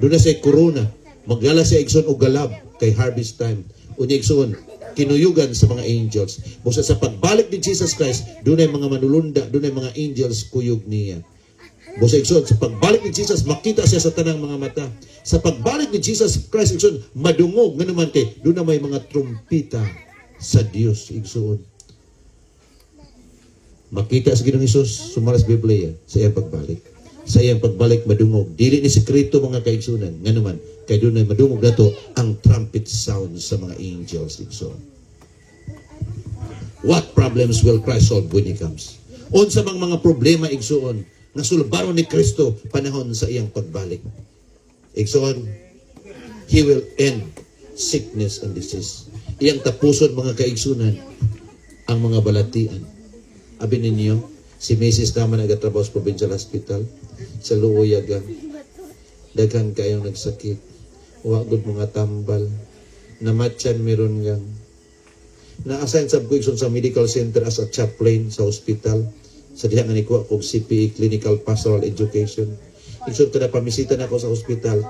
Doon na siya corona, magdala siya igsoon og galab kay harvest time. Unya igsoon kinuyugan sa mga angels. Busa sa pagbalik ni Jesus Christ, doon ay mga manulunda, doon ay mga angels kuyog niya. Busa igsoon sa pagbalik ni Jesus, makita siya sa tanang mga mata. Sa pagbalik ni Jesus Christ igsoon, madungog nga naman kay doon na may mga trumpita sa Dios igsoon. Makita sa Ginoong Hesus sumaras Biblia sa iyang pagbalik. Sa iyang pagbalik madungog. Dili ni sekreto mga kaigsunan. Nga naman, kay doon ay madungog na to ang trumpet sound sa mga angels. So, what problems will Christ solve when He comes? Unsa bang mga problema igsuon nga sulbaron ni Kristo panahon sa iyang pagbalik? Igsuon, He will end sickness and disease. Iyang tapuson mga kaigsunan ang mga balatian. Abi ninyo, si Mrs. naman nagatrabaho sa Provincial Hospital sa Luoyagan. Daghang kayong nagsakit. Wagod mga tambal. Namatyan meron gang. Na-assign sa Buigson sa medical center as a chaplain sa hospital. Sa diha nga nikuha kong CPE, Clinical Pastoral Education. Isun kada pamisita na ako sa hospital,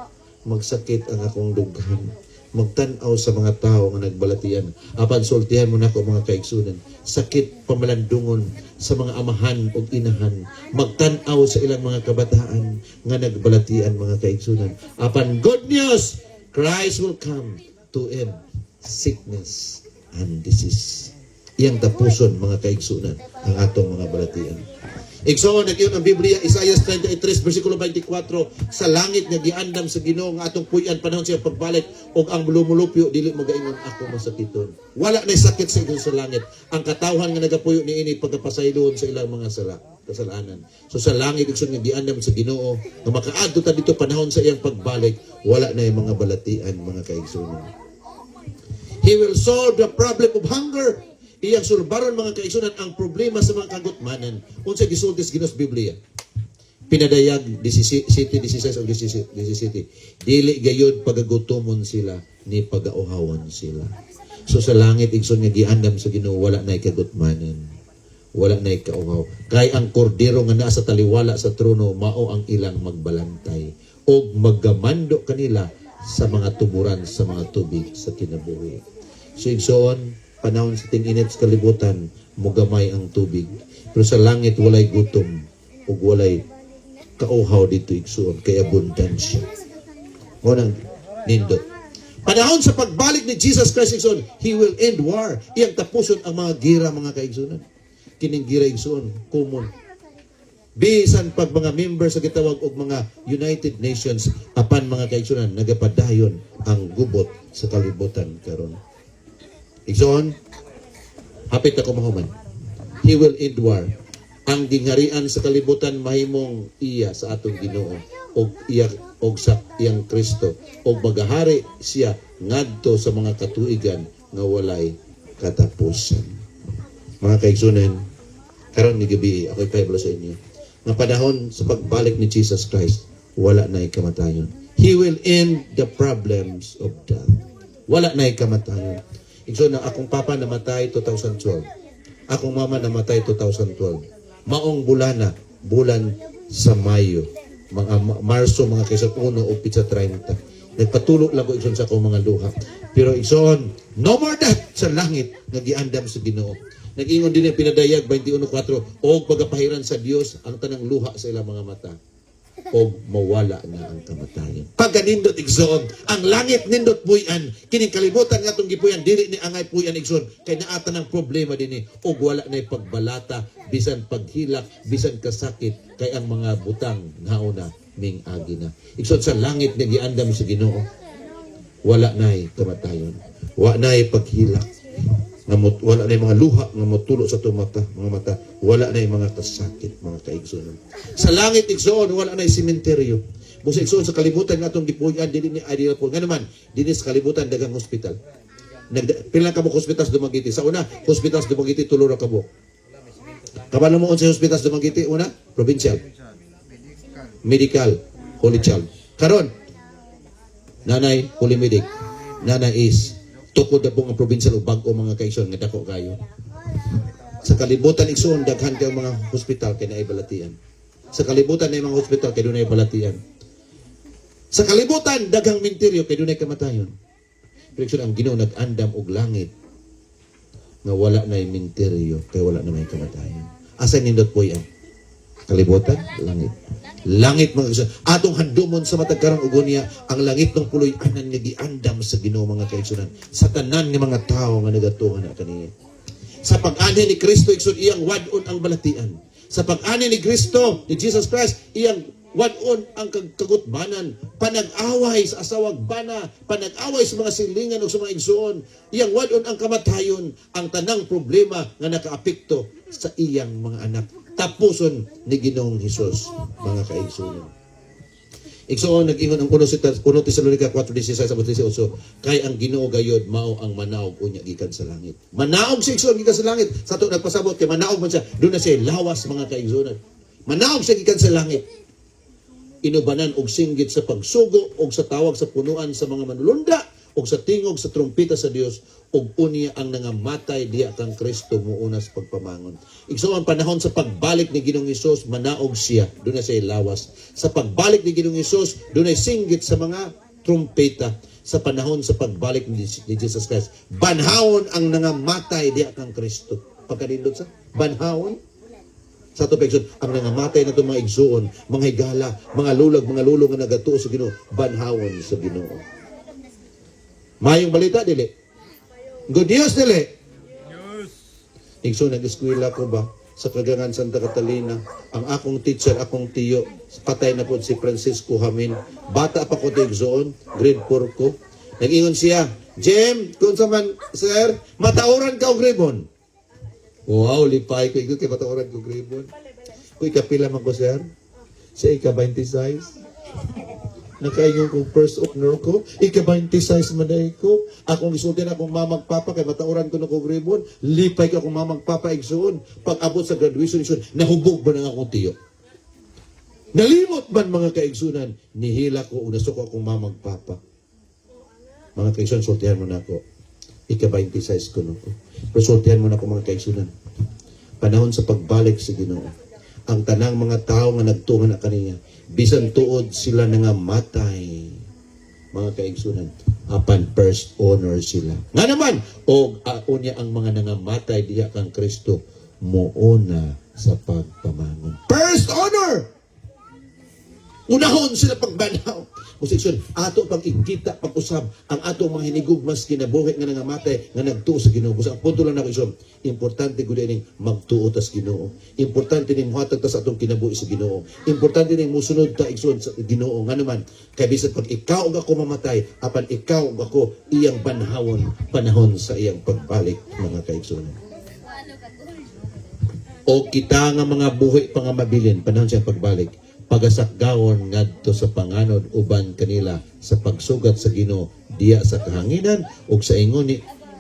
magsakit ang akong dughan. Magtanaw sa mga tao nga nagbalatian. Apan sultihan mo na ako mga kaigsunan. Sakit pamalandungon sa mga amahan o inahan. Magtanaw sa ilang mga kabataan nga nagbalatian mga kaigsunan. Apan good news, Christ will come to end sickness and disease. Iyang tapuson mga kaigsunan ang atong mga balatian. Igsoon nagyon ang Biblia, Isaiah 33 versikulo 24, sa langit nga giandam sa Ginoo nga atong puy-an panahon siya pagbalik og ang lumulupyo dili magaingon ako masakiton. Wala na sakit sa ingon sa langit. Ang katawhan nga nagapuyo niini pagkapasaylon sa ilang mga kasalanan. So sa langit igsoon nga giandam sa Ginoo nga makaadto ta dito panahon sa iyang pagbalik, wala na yung mga balatian mga kaigsunan. He will solve the problem of hunger. Iyang sulbaron mga kaigsunan ang problema sa mga kagutmanan. Unsa gisulti sa Ginoo sa Biblia? Pinadayag 17:16 o 17. Dili gayud pagagutomon sila ni pagauhawan sila. So sa langit igsoon nga giandam sa Ginoo wala nay kagutmanan. Wala nay kauhaw. Kay ang kordero nga naa sa taliwala sa trono mao ang ilang magbalantay og maggamando kanila sa mga tuburan sa mga tubig sa kinabuhi. So igsoon panahon sa ting-init sa kalibutan, mugamay ang tubig. Pero sa langit, walay gutom o walay kauhaw dito igsoon, kay abundansya. O nang nindot. Panahon sa pagbalik ni Jesus Christ igsoon, He will end war. Iyang tapuson ang mga gira, mga kaigsunan. Kining gira igsoon, common. Bisan pag mga member sa gitawag og mga United Nations apan mga kaigsunan nagapadayon ang gubot sa kalibutan karon. Igsoon, hapit ako mahuman. He will end war. Ang gingharian sa kalibutan mahimong iya sa atong Ginoo og iya og sa iyang Kristo og magahari siya ngadto sa mga katuigan nga walay katapusan. Mga kaigsunan, karon ni gabi ako'y pahibalo sa inyo. Nga panahon sa pagbalik ni Jesus Christ, wala na'y kamatayon. He will end the problems of death. Wala na'y kamatayon. Igsoon na akong papa namatay 2012. Akong mama namatay 2012. Maong bulan sa Mayo, mga Marso, mga kaysa 1 o pizza 30. Nagpatulog lang ko igsoon sa akong mga luha. Pero igsoon, no more death sa langit, nagiandam sa Ginoo. Nag-ingon din ang pinadayag 21:4 og pagapahiran sa Dios ang tanang luha sa ilang mga mata og mawala na ang kamatayon. Pagkanindot igsoon, ang langit nindot puy-an, kining kalibutan nga tong gipuy-an dili ni angay puy-an igsoon kay naata ng problema dinhi og wala nay pagbalata, bisan paghilak, bisan kasakit kay ang mga butang nauna ning agi na. Igsoon sa langit nga giandam sa Ginoo, wala nay kamatayon, wala nay paghilak, wala na yung mga luha nga motulo sa itong mga mata, wala na yung mga kasakit, mga kaigsoon. Sa langit igsoon, wala na yung simenteryo. Busa igsoon sa kalibutan nga itong gipuyan, dili ni ideal po. Nga naman, dili sa kalibutan, dagang hospital. Pilang kabuk hospital sa Dumaguete. Sa una, hospital sa Dumaguete, tulura kabuk. Kabalo mo sa hospital sa Dumaguete, una, provincial. Medical, Holy Child. Karon, nanay, Holy Medic. Nanay is tukod na po ang provincial o bago mga kaigsoon nga dako kayo. Sa kalibutan igsoon daghan kay mga hospital kay naay balatian. Sa kalibutan na mga hospital kay dunay balatian. Sa kalibutan daghang minteryo kay dunay kamatayon. Pero igsoon ang Ginoo nag-andam og langit nga wala nay minteryo kay wala na may kamatayon. Asa nindot po yan? Kalibutan, langit. Langit mga kaigsoon. Atong handumon sa matag karang ugonia, ang langit ng puloy anan nga giandam sa Ginoo mga kaigsunan. Sa tanan ng mga tao nga nagatuhan na kaniya. Sa pag-ani ni Kristo igsoon iyang wadon ang balatian. Sa pag-ani ni Kristo, ni Jesus Christ, iyang wadon ang kagutbanan, panag-away sa asawag bana, panag-away sa mga silingan o sa mga igsoon, iyang wadon ang kamatayon, ang tanang problema nga nakaapekto sa iyang mga anak. Tapuson ni Ginoong Hesus, mga kaigsunan. Igsoon, nag-ingon ang 1 Tesalonica 4:16-18, kay ang Ginoo gayod mao ang manaog unya gikan sa langit. Manaog si igsoon gikan sa langit. Sa to nagpasabot kay manaog man siya, doon na siya lawas mga kaigsunan. Manaog siya gikan sa langit. Inubanan og singgit sa pagsugo og sa tawag sa punuan sa mga manulunda og sa tingog sa trumpeta sa Dios og unya ang nangamatay diha kang Kristo muuna sa pagpamangon. Igsoon ang panahon sa pagbalik ni Ginoong Hesus, manaog siya, doon na siya lawas. Sa pagbalik ni Ginoong Hesus, doon ay singgit sa mga trumpeta. Sa panahon sa pagbalik ni Jesus Christ, banhawon ang nangamatay diha kang Kristo. Pagkanindot sa banhawon sa to pekson ang nangamatay na itong mga igsoon, mga higala, mga lulag, mga lulong nga nagatuo sa Ginoo, banhawon sa Ginoo. Mayong balita dili. Good news dili. Igsoon nag-eskwela ko ba sa Kagangan Santa Catalina, ang akong teacher, akong tiyo, patay na po si Francisco Hamin. Bata pa ko igsoon, grade 4 ko. Nag-ingon siya, Jem, kung sa man, sir, matauran ka og ribbon. Wow, lipay ko. Ikaw kay matauran ko ribbon. Kung ikapila man ko, sir, siya ika-26. Nakaingon kong first honor ko, ika-26 maday ko. Akong isultin akong mamagpapa, kay matauran ko na kong ribbon. Lipay ko akong mamagpapa igsoon. Pag abot sa graduation igsoon, nahubog ba ng akong tiyo? Nalimot man mga kaigsunan, nihila ko, unasuko akong mamagpapa. Mga kaigsunan, sultihan mo na ako. Ika-26 ko na ko. Pero sultihan mo na ako mga kaigsunan. Panahon sa pagbalik sa Ginoo. Ang tanang mga tao nga nagtungan na kaniya, bisan tuod sila nga matay, mga kaigsunan, apan first honor sila. Nga naman, o unya ang mga nangamatay diha kang Kristo, muuna sa pagpamangon. First honor! Unahon sila pagbanaw. Usikson, ato pag ikita, pag-usab, ang ato mga hinigugmas kinabuhi nga nangamatay, nga nagtuo sa Ginoo. Busa, ang punto lang ako ison, importante ko din magtuo tas Ginoo. Importante ning muhatag ta sa atong kinabuhi sa Ginoo. Importante ning musunod ta igsoon sa Ginoo. Nga naman, kay bisan pag ikaw ug ako mamatay, apan ikaw ug ako iyang banhawon, panahon sa iyang pagbalik, mga kaigsoon. O kita nga mga buhi pa nga mabilin, panahon siyang pagbalik, pagasakgawon ngadto sa panganod uban kanila sa pagsugat sa Ginoo diya sa kahanginan ug sa ingon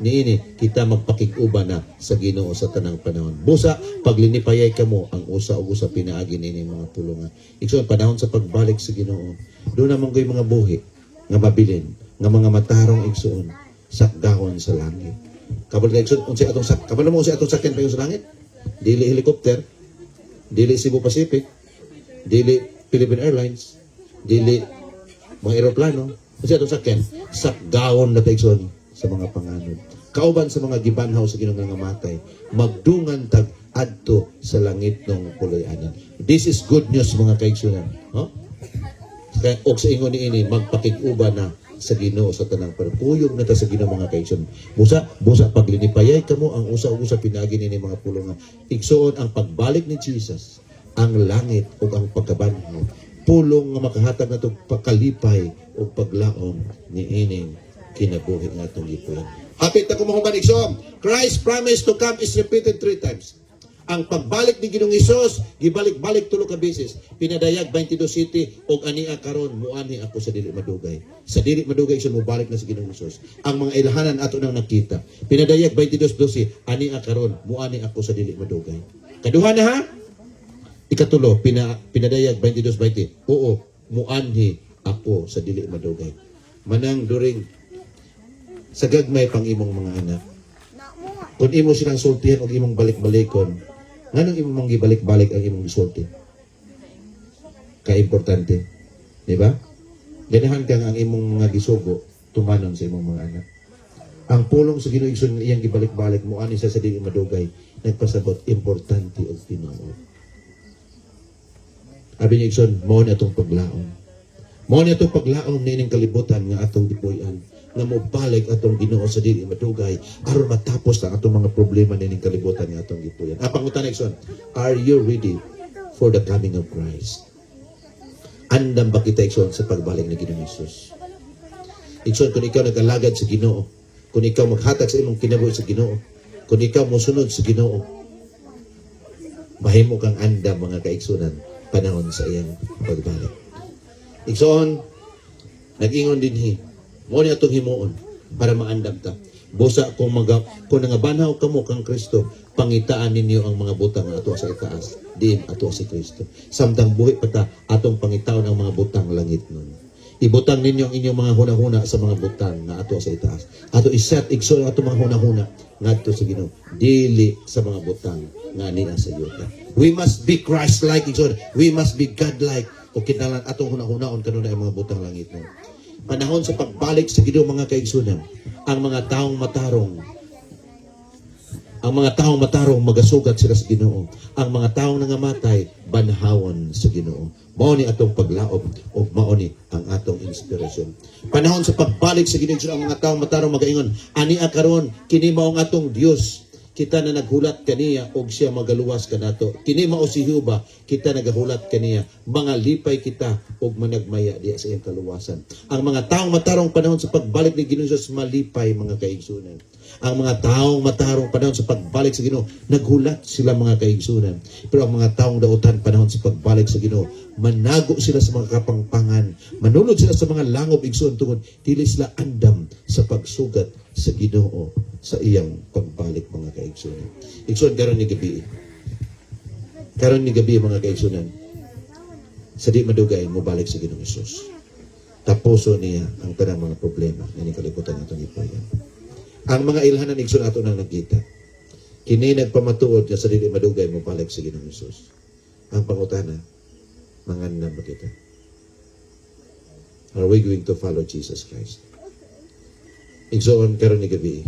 niini kita magpakig-uban na sa Ginoo sa tanang panahon. Busa paglinipayay kamo ang usa ug usa pinaagi nini mga pulungan. Igsoon panahon sa pagbalik sa Ginoo. Do na manggoy mga buhi nga mabilin nga mga matarong igsoon sakgahon sa langit. Kabalo igsoon unsay atong kabalo mo unsay atong sakyan payon sa langit? Dili helicopter, dili Cebu Pacific, dili Philippine Airlines, dili mga eroplano, kasi itong sakyan, sakgawon na taigson sa mga panganod. Kauban sa mga gibanhaw sa Ginoo nga matay, magdungan tag adto sa langit ng puloy-anan. This is good news mga kaigsunan. Huh? Kaya og sa ingon niini magpakig-uban na sa Ginoo sa tanang pagkuyog na ta sa Ginoo mga kaigsunan. Busa paglinipayay kamo ang usa-usa pinaagi nini mga pulong. Igsuon ang pagbalik ni Jesus, ang langit o ang pagkabanho, pulong nga makahatag na itong pagkalipay o paglaom ni ining kinabuhi nga itong gipuyan. Hapit na kumahuman igsoon, Christ promised to come is repeated 3 times. Ang pagbalik ni Ginoong Hesus, gibalik-balik tulo ka beses. Pinadayag 22 city og ania karon muani ako sa dili madugay. Sa dili madugay siya mubalik na sa Ginoong Hesus. Ang mga ilahanan ato nang nakita. Pinadayag 22:12 ania karon muani ako sa dili madugay. Kaduha na ha? Ikatulo, pinadayag 22:20. Oo, muanhi ako sa dili madugay. Manang during sa gagmay pang imong mga anak. Kung imo silang sultihan o imong balik-balikon, nganong imo mang gibalik-balik ang imong gisulti? Ka-importante. Di ba? Ganahan kang ang imong mga gisugo, tumanon sa imong mga anak. Ang pulong sa Ginoo igsoon iyang gibalik-balik, muani sa dili madugay, nagpasabot, importante og tinuod. Abi niya igsoon, mao na itong paglaom. Mao na itong paglaom na ining kalibutan nga atong dipuy-an, nga mobalik atong Ginoo sa dili madugay aron matapos ang atong mga problema na ining kalibutan nga atong dipuy-an. Ang pangutan igsoon, are you ready for the coming of Christ? Andam ba kita igsoon sa pagbalik ni Ginoong Hesus? Igsoon, kung ikaw nagalagad sa Ginoo, kung ikaw maghatag sa imong kinabuhi sa Ginoo, kung ikaw mosunod sa Ginoo, mahimo kang andam mga kaigsunan panahon sa iyang pagbalik. Igsoon, nag-ingon dinhi, mo ni atong himuon para maandam ta. Busa kung nangabanhaw kamo kang Kristo, pangitaan ninyo ang mga butang ato sa itaas, diin ato si Kristo. Samtang buhi pa ta, atong pangitaon ang mga butang langit nun. Ibutang ninyo ang inyong mga hunahuna sa mga butang na ato sa itaas. Ato iset igsoon ato mga hunahuna ngadto sa Ginoo, dili sa mga butang nga niya sa yuta. We must be Christ-like igsoon. We must be God-like. O kinalan atong hunahunaon kanunay ang mga butang langit nun. Panahon sa pagbalik sa Ginoo mga kaigsunan, ang mga taong matarong magasugat sila sa Ginoo. Ang mga taong nangamatay banhawon sa Ginoo. Mao ni atong paglaom o mao ni ang atong inspirasyon. Panahon sa pagbalik sa Ginoo, ang mga taong matarong magaingon, ani karon kini mao ang atong Dios. Kita na naghulat kaniya og siya magaluwas kanato. Kini mao si Jehova, kita nagahulat kaniya, mga lipay kita og managmaya diya sa iyang kaluwasan. Ang mga taong matarong panahon sa pagbalik ni Ginoo sa malipay mga kaigsunan. Ang mga taong matarong panahon sa pagbalik sa Ginoo, naghulat sila mga kaigsunan. Pero ang mga taong dautan panahon sa pagbalik sa Ginoo, manago sila sa mga kapangpangan, manulod sila sa mga langob igsoon tungod dili sila andam sa pagsugat sa Ginoo sa iyang pagbalik mga kaigsunan. Igsoon karon ni gabi. Karon ni gabi mga kaigsunan. Sa di madugay mo balik sa Ginoong Hesus. Tapuso niya ang tanang mga problema nga ni kalibutan atong ipuyan. Ang mga ilhanan igsoon ato nang nakita. Kini nagpamatuod nga sa dili madugay mo balik sa Ginoong Hesus. Ang pangutana, manganam ba kita? Are we going to follow Jesus Christ? Igsoon karon ni gabi.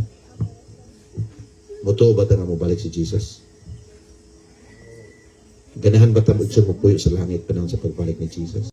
Mutuo ba ta nga mo balik si Jesus? Ganahan ba ta mo puyo sa langit panahon sa pagbalik ni Jesus?